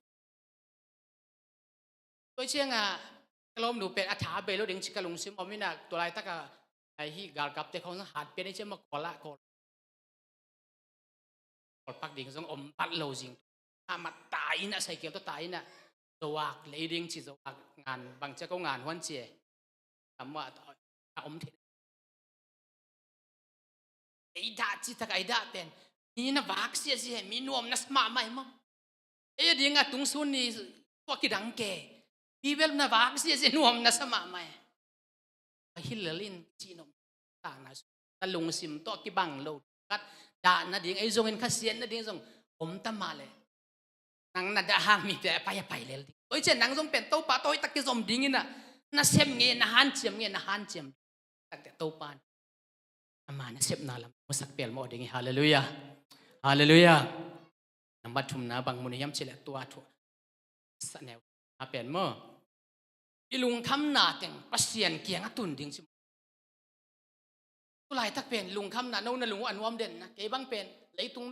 เชียงกลมหนูเป็นอัฐาเบลดิ่งชิกะลุงซิมอมินาตัวไรตะกาไอ้ฮีกาลกับแต่เขาหัดเป็นไอ้เจ้ามากอละกอปักดิ่งส่งอมปัดโลจิงมาตายนะใส่เกี่ยวตัวตายนะตัวเลยดิ่งจีตัวงานบางเจ้าก็งานวันเจี๋ยทำว่าอมเถไอ้ด่าจีตะไอ้ด่าเป็นนี่นะวักเสียสิมีนวมนัสมาไม่มั้งไอ้ดิ่งอ่ะตุงซุนนี่ตัวกิดังเกพี่เวลนะวักเสียสินวมนัสมาไม่ฮิลลินจีนมต่างนะตะลุงซิมตัวกิบังโลกัดด่านะดิ่งไอ้ทรงเห็นข้าเสียนนะดิ่งทรงผมตั้มมาเลยนังน่ะด่าห่างมีแต่ไปเลยโอ้ยเช่นนังทรงเป็นโตปาโตยตะกี้สมดิ่งน่ะน่ะเสียมเงี้ยน่ะหันเจียมเงี้ยน่ะหันเจียมตั้งแต่โตปานอามาน่ะเสียมน่ะละมุสักเปลี่ยนหมดดิ่งฮาเลลูยาฮาเลลูยานำบัตรชุมนะบางมุนียำเฉลี่ยตัวถั่วสแนวหาเปลี่ยนหม้ออีลุงคำหนาแต่งปัสเซียนเกียงตุนดิ่งสิผู้หลายทักเป็นลุงคำนาโน่นลุงอันวอมเด่นนะเก๋บังเป็นเลยตรง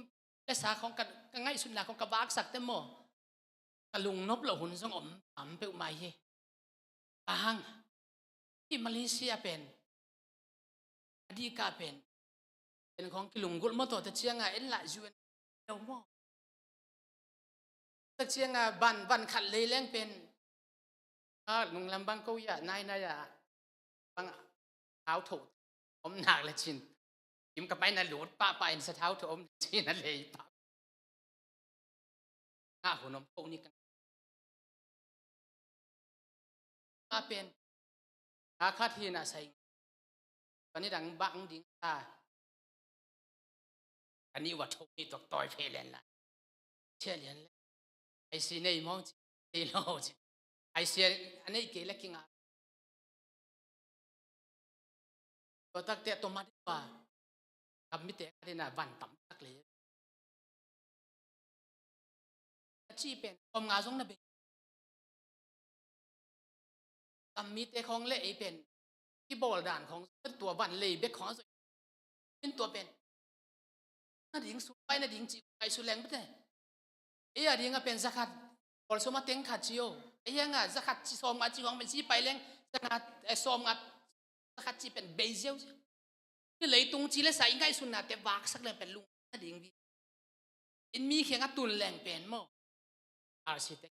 ภาษาของกันง่ายสุดนะของกระบากสักแต่หม้อกระลุงนบเหล่าหุ่นสงอมต่ำไปอุมาเย่ปางที่มาเลเซียเป็นอดีกาเป็นของกิลุงกุลมาต่อตะเชียงเอ็นละจวนเดาหม้อตะเชียงบันขัดเลยแรงเป็นลุงลำบังเกาหยานายบางเท้าถูกผมหนักเลยชิน im ka pai na lut pa in sa thau to om chi na le pa nga hunom ko ni kan ma pen ha khat hi na sai kan ni dang bang ding ta kan ni wa thok ni tok toy phe len la che len ai si nei mo ti lo ai si anei ke la kinga to tak te to ma paกับมิเตะกันนะวันต่ำตักเลยชีเป็นความงาทรงนั่นเป็นกับมิเตะของเล่เป็นที่บอลด่านของตัววันเลยเบ็ดของเป็นตัวเป็นน่าดิ่งสุดไปน่าดิ่งจีไปสุดแรงไม่ได้ไอ้ดิ่งก็เป็นสักขัดบอลสมาเต็งขัดจิโอไอ้ยังอ่ะสักขัดจีซอมมาจีของเป็นจีไปแรงสักขัดไอ้ซอมงัดสักขัดจีเป็นเบเซียวนี่เลยตรงจีเลสายง่ายสุดนะแต่วากสักเลยเป็นลุงน่าดิ่งวีอินมีเขียงตุนแรงเป็นมั้งอาร์ซิเต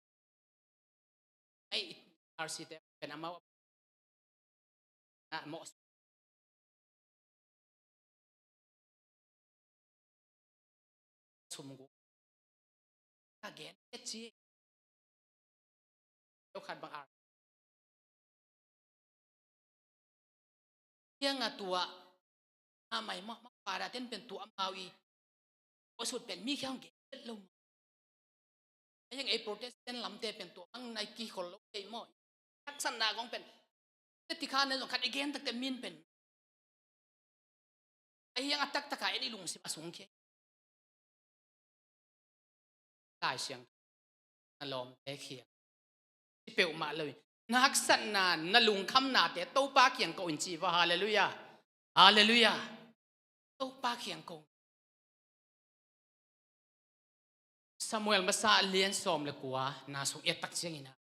ไออาร์ซิเตเป็นอามานะมอสสมกุถ้าแกนเอจีแล้วขัดบางอาร์ยังตัวอาไม่มาปาราเต้นเป็นตัวอามาวีว่าสุดเป็นมีแค่ของเกตลงยังไอ้โปรเตสแตนต์ลำเตเป็นตัวอังในกี่คนลงไอ้หม้อทักษณะของเป็นที่ข้าในสงขัดอีกเกนตั้งแต่มินเป็นไอ้ยังอัตตักตะกายไอ้ลุงสิมาสูงแค่ได้เสียงนั่นลมแต่เขียงที่เปลวมาเลยนักษณะนั่นลุงคำนาแต่โตปาเขียงโกอินจีว่าฮาเลลูยาฮาเลลูยาโตปาเขียงโกซามูเอลมาซาเลียนซอมเลกัวนาสุเอตักเชียงอินะ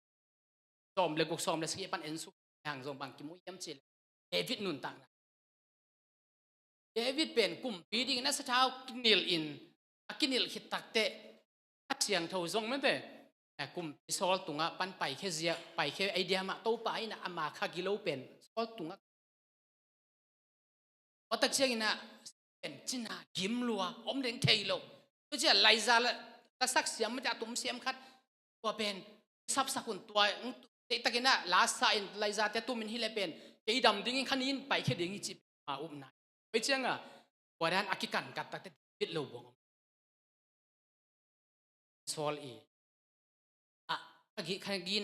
ซอมเลกุกซอมเลสกีปันเอ็นสุห่างซอมบังกิมุยมจิลเดวิดนุนตังนะเดวิดเป็นกลุ่มปีดิ้งนัสเท้ากินิลอินกินิลขิดตักเตะเสียงเท่าซงไม่เป็นกลุ่มซอลตุงะปันไปแค่เสียไปแค่ไอเดียมาโตไปนะอามาคากิโลเป็นซอลตุงะว่าตักเชียงอินะเป็นจินากิมลัวอมเด้งเทโลก็จะไลซาละกษักเสียมมันจะตุ้มเสียมคัดตัวเป็นซับสกุลตัวตะกี้น่ะลาสายไลซาแต่ตุ้มมันฮิเลเป็นไอ้ดำดิ้งขันยินไปแค่ดิ้งจิบมาอุ้มนายไปเชียงอ่ะวันนั้นอากิกันกัดตัดแต่ปิดโลบงซอลอีอ่ะขันยิ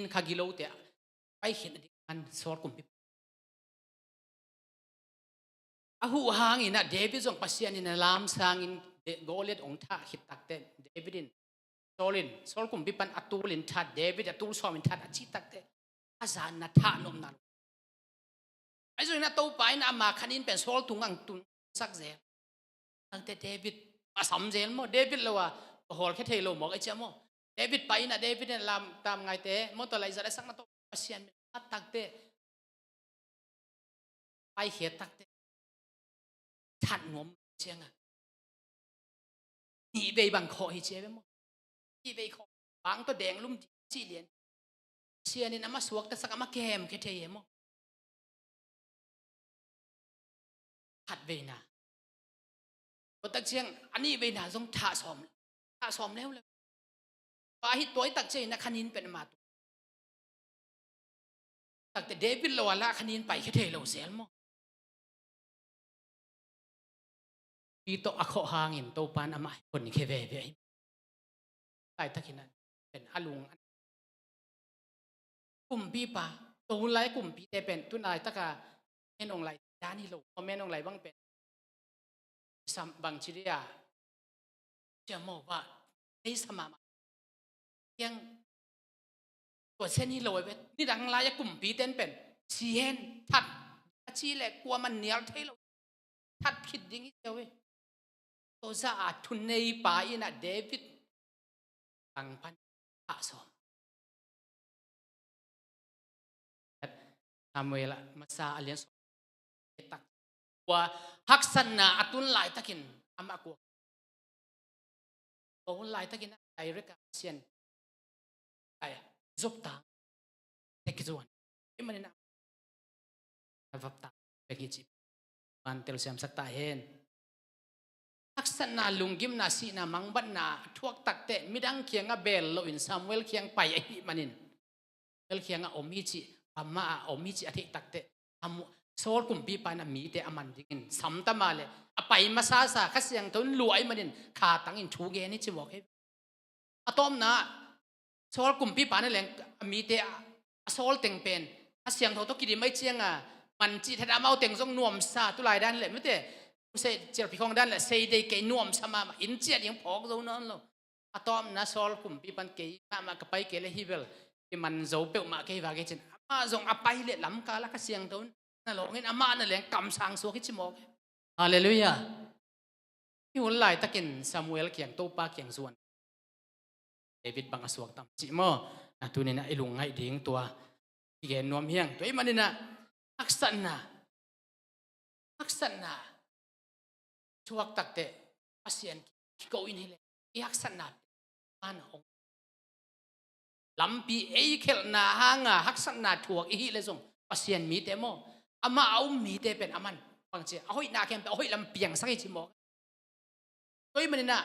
นขากิโลแต่ไปเห็นอันซอลกุมปิอาหูหางอินะเดวิดส่งปัสยานินะลามสางอินโกเลตองท่าหิดตักเต้เดวิดินซอลกุมปิปันอัตูลินทัดเดวิดอัตูลซอมินทัดอจิตักเต้อาจารย์นัทานมนันไอ้ส่วนนั้นโตไปนะมาขันอินเป็นซอลตุงังตุนสักเซลตั้งแต่เดวิดมาสำเซลมั้งเดวิดเลยว่าฮอลแค่เทโลมอกไอ้เจ้ามั้งเดวิดไปนะเดวิดเนี่ยลามตามไงเต้มั้งตัวไรจะได้สักนัดโตปัสยานิตักเต้ไปเขียตักเต้ทัดงมเชียงอ่ะนี่ไปบังคอให้เจ้ามั้งนี่ไปคอบางตัวแดงลุ่มจีเลียนเชียนี่นะมาสวกแต่สักมาแกมแค่เทียมั้งขัดเวน่าตัวตักเชียงอันนี้เวน่าต้องท่าซ้อมแล้วเลยปาหิตัวตักเชียงนะขันยินเป็นมาตุตักแต่เดวิดเราละขันยินไปแค่เทียเราเสียมั้งปีโตอโคหางอินโตปานอามายคนนี้แค่เว่ยใต้ตะกินันเป็นอาลุงกลุ่มปีป่าตัวไล่กลุ่มปีแต่เป็นตุนายตะกาแม่นองไล่ด้านนี้โลเพราะแม่นองไล่บังเป็นสัมบังชิริยาจะมองว่าไอ้สมามายังตัวเส้นนี้โลยเป็นนี่ดังไล่กลุ่มปีเต้นเป็นเชียนทัดชีเล็กกลัวมันเหนียวเทโลทัดคิดดิ้งเดียวเว้ยตัวจะอาจทุนในป่าอินะเดวิดอังพันอาสมซามูเอลมาซาอเลียนสตักว่าฮักษณะอัตุนไลตะกินอามากัวตัวไลตะกินไอเรกาเซียนไอจบตาเทกิจวันที่มันนะวับตาเบกิจิมันเตลเซียมสักตาเห็น ทักษณะลุงกิมนาสีนามังบันนาทวกตักเตะมิดังเคียงเบลโลอินซามูเอลเคียงไปไอฮิมันินเอลเคียงอมิจิอามาอมิจิอธิตักเตะอามุโซลกุมปีปานามีเตอมันดิกินสัมตมาเลอไปมาซาซาขัสยังตุนรวยมันินขาตังอินชูเกนิจิบอกให้อะตอมนะโซลกุมปีปานาเลงมีเตอโซลเต็งเป็นขัสยังเขาต้องกินไม่เชียงมันจีทัดอามาเต็งทรงนวมซาตุลายด้านเลยไม่เตเสเจอพี่ของด้านแหละเสได้เกยนวมสมาอินเจียยังพอกเรานั่นเราอะตอมนะซอลกุมปีปันเกยมากไปเกยเลยฮิเวลที่มันโจเปิลมาเกยวาเกจินอาจงอไปเลยลำกาละก็เสียงตุนนั่นหรอกเงินอามานั่นแหละกำสังสัวคิดชิมอกฮาเลลูยาที่หุ่นไหลตะกินซามูเอลเกียงโตปาเกียงส่วนเดวิดบังอสวกตามจิโมตัวนี้นะไอลุงไอดิ้งตัวที่เกยนวมเฮียงตัวไอ้มันนี่นะอักษรนะช่วงตักเตะภาษาที่เขาอินให้เลยยักษณะอันองลำปีเอเคลนาหางฮักษณะช่วงอีเลยส่งภาษามีเตโมอามาเอามีเตเป็นอามันบางทีเอาให้นาเข้มเอาให้ลำเปียงสักทีโมตัวมันนี่นะ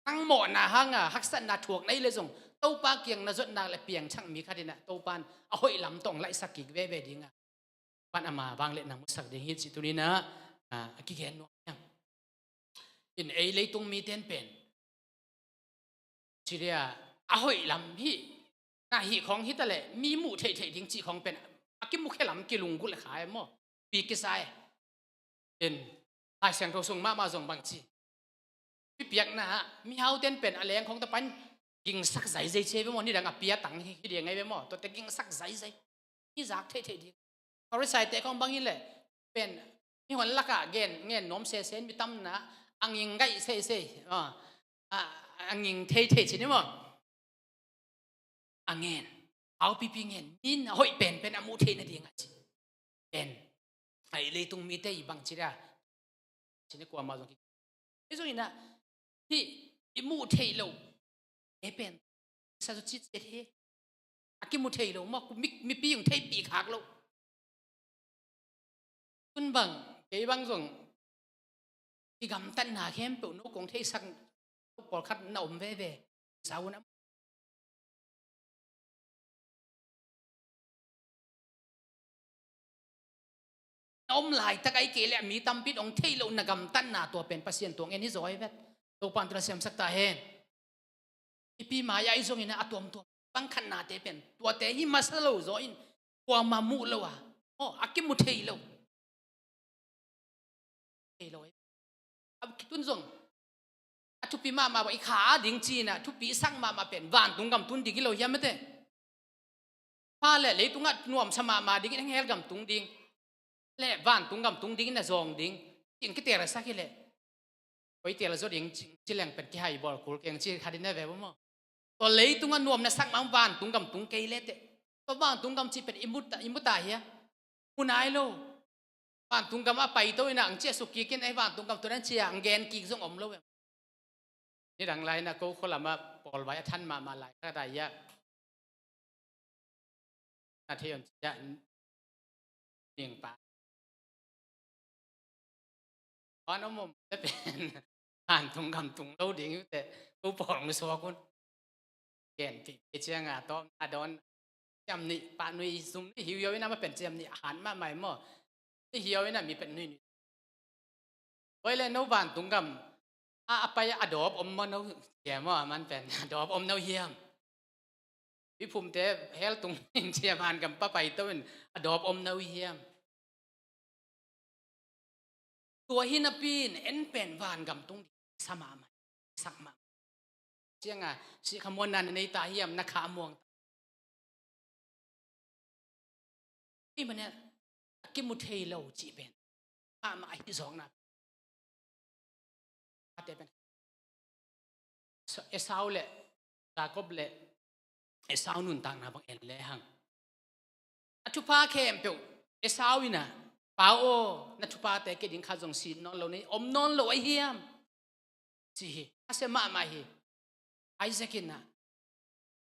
นั่งหมอนาหางฮักษณะช่วงในเลยส่งเต้าปาเกียงนะจดนางเลยเปียงช่างมีคดีนะเต้าปานเอาให้ลำตรงไล่สักกี่เว่ดิ้งปานอามาบางเล่นนางมุสักดิ้งฮิตสิตัวนี้นะกี่เห็นน้องอินเอเลยตรงมีเต้นเป็นชีเรียอาหอยลำฮีน่าฮีของฮิตะเลมีหมู่เทดิ้งจีของเป็นอากิมุขลำกิลุงกุลขายมั่วปีกิสายเป็นลายเสียงโทรส่งมาส่งบางจีพี่เปียกนะฮะมีเฮาเต้นเป็นอะไรของตะปันกิงสักใจใจเชื่อไปหมดนี่ดังกับเปียตังที่เดียงไงไปหมดตัวแต่กิงสักใจใจนี่จากเทดิ้งเขาได้ใส่แต่ของบางนี่แหละเป็นมีหัวลักอะเงี้ยน้อมเซนมีตั้มนะอังยิงไก่เซ่อังยิงเทชินี่มั้งอังเงินเอาปีเงินนินหอยเป็นอามูเทนดีงั้นเป็นไอ้เลยตรงมีเตยบางทีละชินี่กว่ามาตรงนี้ไอ้ส่วนนี้นะที่อิมูเทโลเป็นสัตว์จิตเทอากิมูเทโลมากูมีปีอยู่เทปีขากโลคุณบังเกี่ยบังส่งที่กำตันหาเข้มเปิลนกงเทสังปอลคัดน่าอมเว่สาวน้ำอมไหลตะไคร้เกลี่ยมีตำปิดองเทโลนกำตันหาตัวเป็นปัสเซียนตัวเงินที่สวยเวทตัวปันตระเสียมสักตาเห็นอีพีมายาอิจงอินะตัวบังขันนาเตเป็นตัวเตหิมาสโลโซอินตัวมามูโลวะโอ้อากิมุเทโลตุนส่งทุปีมาว่าอีขาดิ่งจีน่ะทุปีสั่งมาเป็นวานตุงกำตุนดิ่งกิโลยังไม่เต้พาเลยเลยตุงอ่ะนวมสมาดิ่งทั้งเฮลกำตุงดิ่งเล่วานตุงกำตุงดิ่งน่ะซองดิ่งจิงกิเตระสักกิเลยไปเตระซอดิ่งจิแรงเป็นกี่ไฮบอลคูลเก่งจีขาดินได้แบบว่าตัวเลยตุงอ่ะนวมน่ะสั่งมาวานตุงกำตุงเกยเล่เต้ตัววานตุงกำจีเป็นอิมุตาเฮียมุนายโลวานตุงกำมาไปตัวน่ะอังเจสุกี้กินไอ้วานตุงกำตัวนั้นเชียงเกนกิงส่งอมโลนี่ดังไรนะกูคนละมาปอลไว้ท่านมาหลายก็ได้ยะนาทีอันจะเนียงปะเพราะน้องมุมจะเป็นผ่านตุงกำตุงเล่าดิ่งแต่กูปอลมือสวกุนเกนปีเชียงอ่ะตอนอดอนจำนี่ปานุยซุ่มนี่หิวย้อยนะมาเป็นจำนี่อาหารมาใหม่หม้อที่หิวย้อยนะมีเป็นนุ่ยไว้เลยโนบานตุงกำไปอดอบอมมันเอาเสียมั้งมันเป็นอดอบอมเอาเยี่ยมวิภูมิเตะเฮลตุงเชียร์ผ่านกับป้าไปต้นอดอบอมเอาเยี่ยมตัวหินปีนเอ็นเป็นวานกับตุงสมามันสักมาเชียงอ่ะสิขมวนันในตาเยี่ยมนักขามวงที่มันเนี่ยกิมุเทโลจีเป็นข้ามาไอ้ที่สองนะเเป็นเอสาวเล่ยากบเล่เอสาวนุนต่างนะบางเอ็นเล่หังอัตุพาเข้มเปียวเอสาวินะป่าวโอนัตุพาแต่เกิดดิ้งข้าจงสีนอนเหล่านี้อมนอนเหล่าไอเฮียมสิอาเซมามาฮีไอเซกินนะ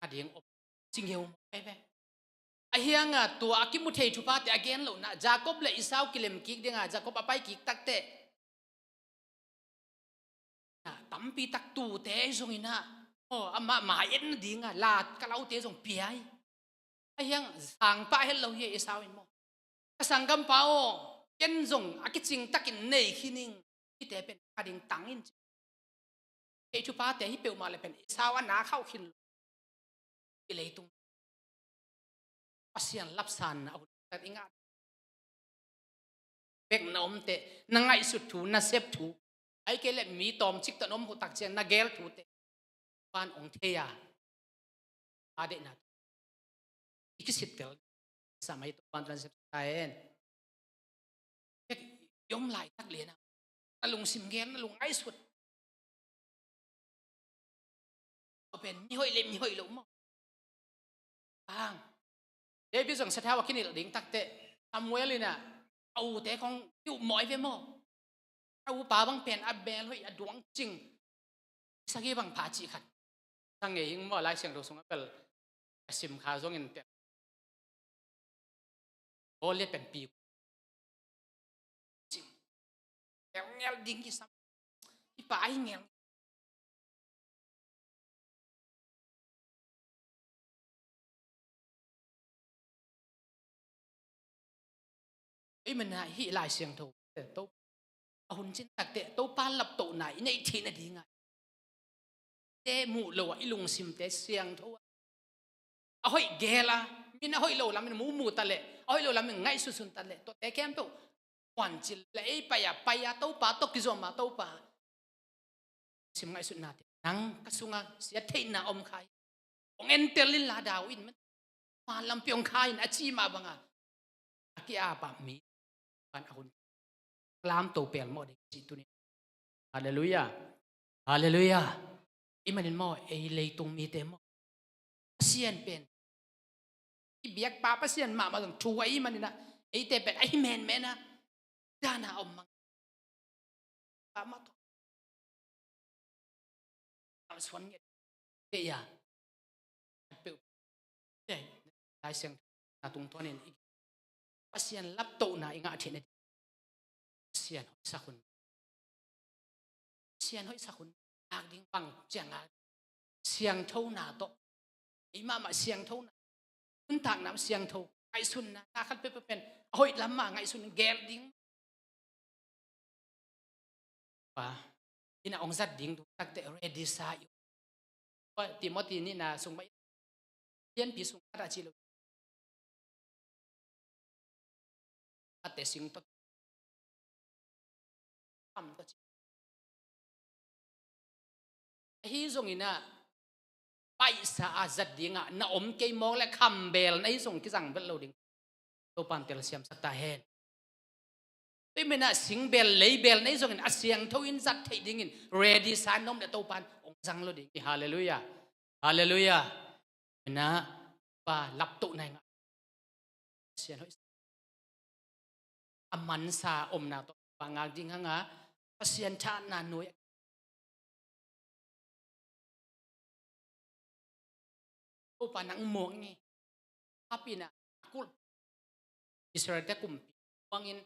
อาดิ้งอมจิงเหี่ยวไปไอเฮียงอ่ะตัวอากิมุเทตุพาแต่อเกนเหล่านะจากบเล่เอสาวกิเลมกิกเด้งอ่ะจากบอไปกิกตักเตะ ตั้มปีตักตูเตะส่งอินะโอ้อามาหมายเอ็นดิ่งอ่ะลาดกะเราเตะส่งเปียไอ้ยังสั่งป้าเห็นเราเฮียสาวอินโมสั่งกำเปาเย็นส่งอากิจิงตักินเนยขี้นิ่งที่เตะเป็นกระดิ่งตังอินเอชุป้าเตะที่เปียวมาเลยเป็นสาวนาเข้าขินอิเลยตุงปัสยันรับสันเอาแต่อิงาเบกน้อมเตะนังไงสุดถูน่าเซฟถูไอ้เกล็ดมีตอมชิกตะน้อมหูตักเจนนักเกลถูเตะบ้านองเทียอาเดนัดอีกสิทธิ์เตลสมัยตัวบ้านทรานเซปไทยเบกยอมไหลตักเลียนะตะลุงสิมเกลตะลุงไอ้สุดเป็นมีห้อยเล็มมีห้อยหลุมบ้างเดี๋ยวพี่ส่งสถาวะกินนี่ดิ่งตักเตะทำเวเลยนะเอาแต่ของอยู่หมอยไปหม้อเอาป่าบางเป็นอับเบลห้อยดวงจริงสักยี่บางผาจีขัดทั้งเงี้ยยิ่งหม้อไล่เสียงเราส่งอับเบลสิมขาส่งเงินเตะโอเลียเป็นปีจริงแต่เงี้ยดิ่งกี่ซ้ำที่ป่าเงี้ยไอ้มันน่ะฮิลายเสียงถูกแต่โต๊ะหุ่นจินตักเตะโต๊ะป้านหลับโต๊ะไหนในทีน่ะดีไงเตะหมู่โลไอ้ลุงซิมเตะเสียงถูกเอาให้เกล่ะมินเอาให้โลละมินหมู่ตะเละเอาให้โลละมินไงสุดๆตะเละตัวเตะแก้มโต๊ะควันจิเลยไอ้ไปยาโต๊ะป้าโต๊ะกิจมาโต๊ะป้าซิมไงสุดนาเตะนังกระสุงอ่ะเสียเทน่ะอมใครองเอ็นเตลินลาดาวินมันมาลำเปียงใครน่ะชีมาบังอ่ะอากิอาปะมีกันอาคุณกลามโตเปลี่ยนหมดเด็กจิตตัวนี้ฮาเลลูยาฮาเลลูยาอิมันหมอเอเลยตรงมีเต็มเสียนเป็นอีเบียกป้าเสียนมาต้องช่วยมันนี่นะไอเตเป็นไอแมนนะด้านเอามังป้ามาตัวเอาส่วนเงี้ยเดียเปิดเดี๋ยวได้เสียงนาตรงตัวนี้อีกเสียนรับโตนะอีกอ่ะเช่นเสียนหอยสักคนเสียนหอยสักคนอากดิ้งปังเจียงอ่ะเสียงเท่าหนาโตอีมาเสียงเท่าหนาคุณต่างน้ำเสียงเท่าไอซุนนะถ้าคันเป็นหอยลำมาไงซุนแกลดิ้งป่ะที่น่าองซัดดิ้งถูกตักแต่เรดิซาอยู่ว่าติโมธีนี่นะส่งไปเรียนพิสุงอาจิโลแต่สิ่งต่อทำต่อฮีส่งอินะไปสะอาดดิ้งอ่ะน่าอมเกยมองและคำเบลในส่งกิจังเบลโลดิ้งตัวปันเตลเซียมสักตาเฮนที่มันน่ะสิงเบลเลยเบลในส่งอินอาเซียงทวินสัตที่ดิ้งอินเรดิสานนมเดตัวปันองจังโลดิ้งฮาเลลูยาฮาเลลูยานะป่าลับตุไหนงะเสียนหอยอามันซาอมนาตัวบางอย่างจริงฮะงะเสียนชาตินาหน่วยอุปนังมองนี่tapi na aku Israel te kum wangin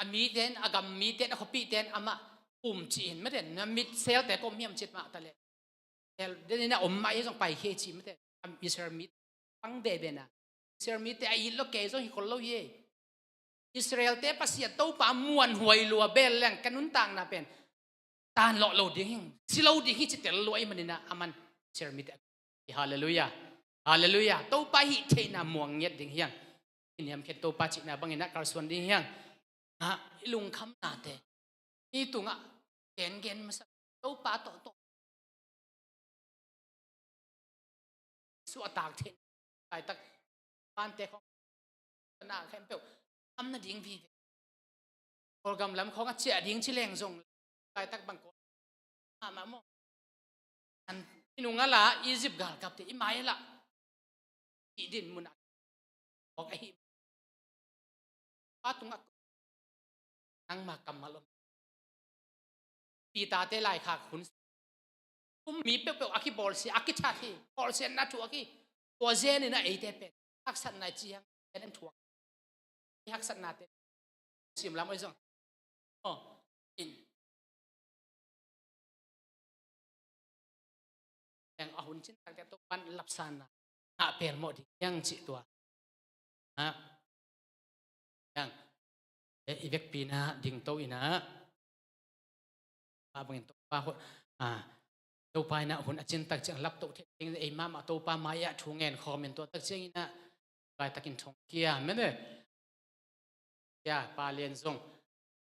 amiten agam miten ako piten ama chin meten na mit sel te kom hiam chit ma tale el den na om mai song pai he chi meten Israel mit pang de bena Israel mit te ai lo ke so hi kol lo ye Israel te pasia to pa muan huai lua bel leng kanun tang na pen tan lo ding hing si lo ding hi chit tel lo ai manina aman Israel mit hallelujah hallelujah to pa hi the na muang nyet ding hiang in yam khet to pa chi na bangina kar suan ding hiang ha ilung kham na te ni tunga gen mas to pa to su atak the ai tak pan te khong na khem pe am na ding vi program lam khong a che ding chi leng zong ai tak bang ko ma mo an inunga la Egypt gal kap te imai la idin mun ok ai patunga ang makamalom pita te lai kha khun mi pe aki bol si aki cha thi bol sen na chu aki to zen na ei te pe hak san na chiang en thuak hak san na te sim lam oi zong oh in yang ahun cinta ke to pan lapsana per mo di yang ci tua yang ivek pina ding to ina bangin to pa ho to pa na hun achin tak chang lap to thing ei mama to pa maya thungen comment to tak chang ina kai takin thong kia mene ya pa lien zong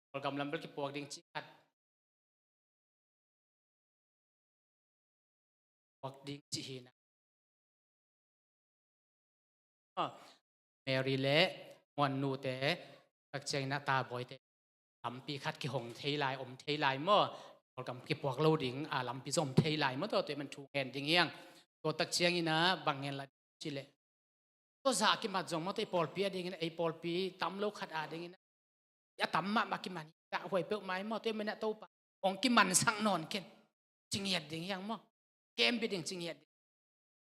kol gam lambel ki pok ding chi khat pok ding chi hina Mary le mwan nu te tak chang na ta boy te lampi khat ki hong thei lai om thei lai mo kol gam ki pok lo ding lampi zom thei lai mo to te man thu hen ding yang to tak chang ina bangel la chi le to za ki mat zong mo te pol pi ding ina ei pol pi tam lo khat ding ina ya tam ma ki man ta hoi pe mai mo te men na to pa ong ki man sang non ken ching yet ding yang mo kem bi ding ching yet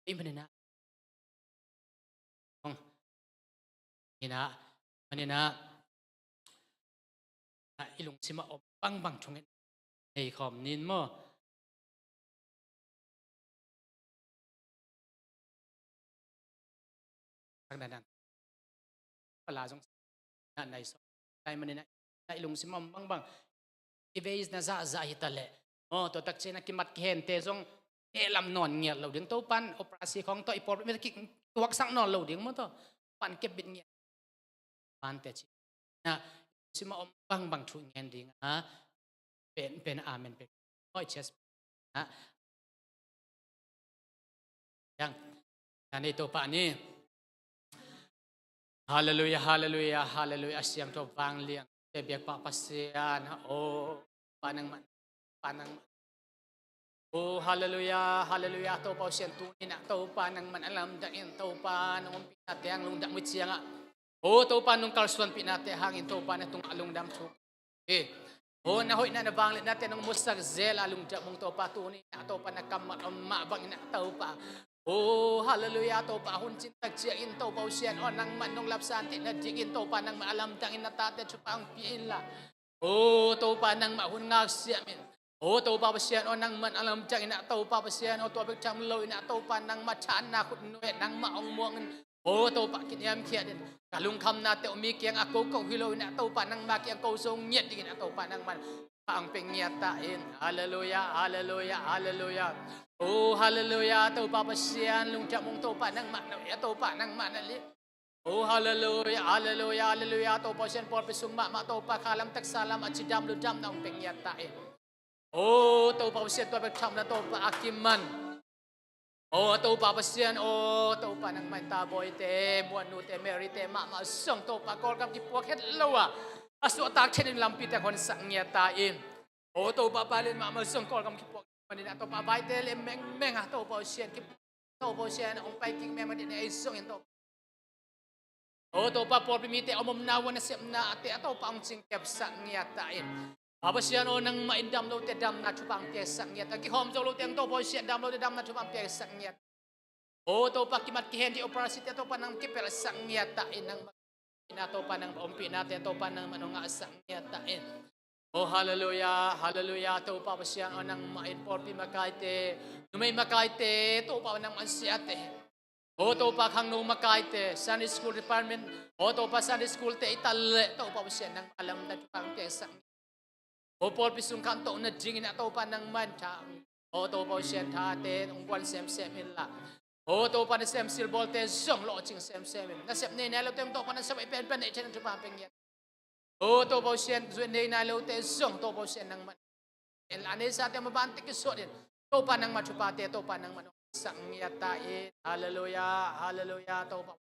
ei men na ong ina manina ilung sima om bang bang thung ei khom nin mo sang dan pala jong na nai so tai manina ilung sima om bang bang iveis na za hitale to tak chena ki mat hen te jong lam non ngia lo ding to pan operasi khong to ipor me ki tuak sang non lo ding mo to pan ke bit ngia pan te chi na sima om bang bang thu ngen ding pen amen pe oi ches yang ani to pa ni hallelujah hallelujah hallelujah asyang to bang liang te biak pa pasian panang hallelujah hallelujah to pa sian tu ina to panang man alam da in to panang pinate ang lung dak mit sianga to panung kalsuan pinate hangin to pan tung alung dam chu na hoy na bang natin ng musag zel alung dak mong to pa tu ni na to panakam ma bang ina to pa hallelujah to pa hun cintag siya in to pa sian nang manong lapsan ti na digin to panang maalam dang ina tate chu pang piila to panang mahun ngag siya min to pa sian nang man alam dang ina to pa sian to bek cham lo ina to panang machan na kut nuet nang maong muangan to pa kinyam kia din kalung kam na te umi kiang ako ko hilo ina to panang makiang ko song nyet din ina to panang man pang pengyatain hallelujah hallelujah hallelujah hallelujah to pa pasian lung cha mong to pa nang man to pa nang manali hallelujah hallelujah hallelujah to pa sian por pisung ma to pa kalam tak salam at sidam ludam na pengyatain to pa pasian to pa cham na to pa akiman to pa pasian to pa nang man ta boy te muan nu te Mary te ma song to pa kol kam ki puak het lowa aso tak chen lampi te kon sang nya ta in to pa palin ma song kol kam ki puak manina to pa bai te le meng to pa sian ki to pa sian ong pai king me manina ai song in to to pa por mi te omom nawan na sem na ate to pa ong ching kep sang nya ta in Abasian nang maindam lo te dam na chupang te sang nya ta ki hom zo lo te to pa sian dam lo te dam na chupang te sang nya to pa kimat ki hendi operasi te to pa nang kipel sang nya ta in nang ina to pa nang ompi natin to pa nang manong asang nya ta in hallelujah hallelujah to pa siang nang main porpi makaite numay makaite to pa nang ansiate to pa khang no makaite Sunday school department to pa Sunday school te italle to pa siang nang alam da pang te sang porpi sung kan to na ding ina to pa nang man cha to pa siang tha te ong kwan sem illa to pa na sem silbol te song lo ching sem na sep ne na lo tem to pa na sep pen pen chen tu pa pengya to pa sian zuen nei na lo te song to pa sian nang man el ane sa te mabante ki so din to pa nang machupa te to pa nang man sang yata hallelujah hallelujah to pa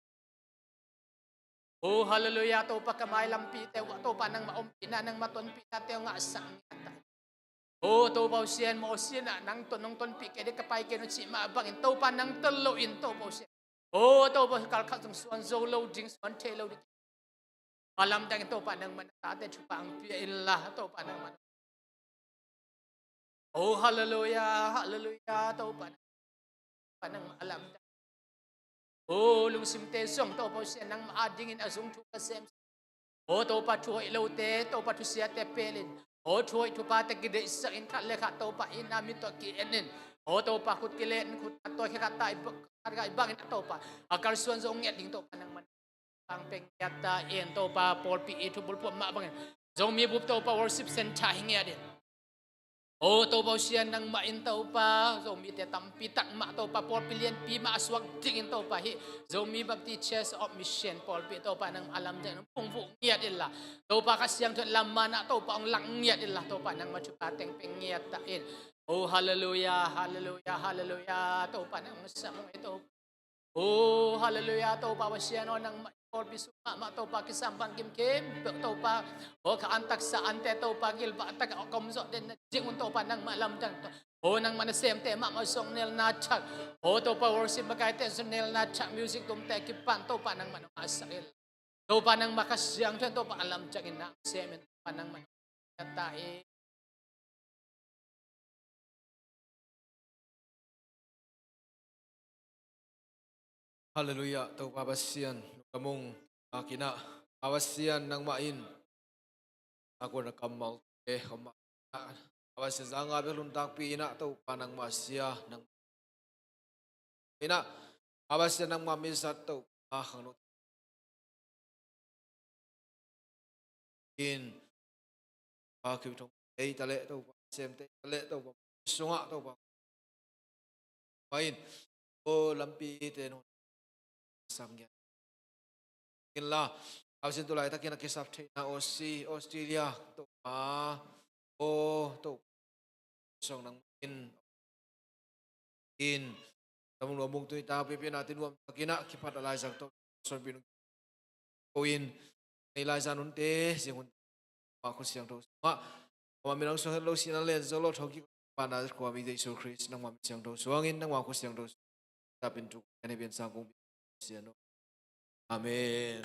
hallelujah to pa kamay lampi te to pa nang maumpi na nang maton pi na te nga sang yata to pa sian mo sian nang tonong ton pi ke de kapay ke no chi ma bangin to pa nang telo in to pa sian to pa kal kal sung suan zo lo ding suan te lo alam dang to pa nang manate chupang pi illa to pa nang man hallelujah hallelujah to pa nang alam lung sim te song to pa sian nang maading in azung chu ka sem to pa chu lo te to pa tu sia te pelin chuai tu pa te gide sa in khat le kha to pa in na mi to ki enin o to pa kut kilen kut atoy kata ibang to pa akal suan zong nget ding to pa nang man pang peng yata en to pa por pi e tu bul po ma bang zong mi bup to pa worship center hingia din o to pa sian nang ma in to pa zong mi te tampi tak ma to pa por pilian pi ma aswag ding to pa hi zong mi bapti church of mission por pi to pa nang alam jan pung fu ngiat illa to pa kasyang to lamana to pa ang lang ngiat illa to pa nang machu pateng peng ngiat ta in oh hallelujah hallelujah hallelujah to pa nang samong ito oh hallelujah to pa wasiano nang or bisuma ma to pa kisampan kim kim to pa o ka antak sa ante to pa gil ba tak komso den jing to pa nang malam dan o nang manasem te ma masong nel na chak o to pa worship makay te nel na chak music tum te kipan to pa nang manasakil to pa nang makasyang to pa alam chak ina semen pa nang manatae Hallelujah. Tau pabasian kamong akina pabasian ng main. Ako na kamal kamal. Pabasian sa nga beluntang pina tau panang masya ng pina pabasian ng mamisat tau kanut in pakitong tale tau sem tale tau sunga tau main o lampi tenun sangya kinla asin tulay ta kinakisap na Australia to o to song nang in tamong lomong to itapi natin wam kina kipat alay sang to son pinung koin nilay sa nunte sing ako siyang to ma maminang so hello sinalen zolo thoki pana ko mi Jesus Christ nang mam siyang to suangin nang ako siyang to tapin tu kanibin sang kong siyano amen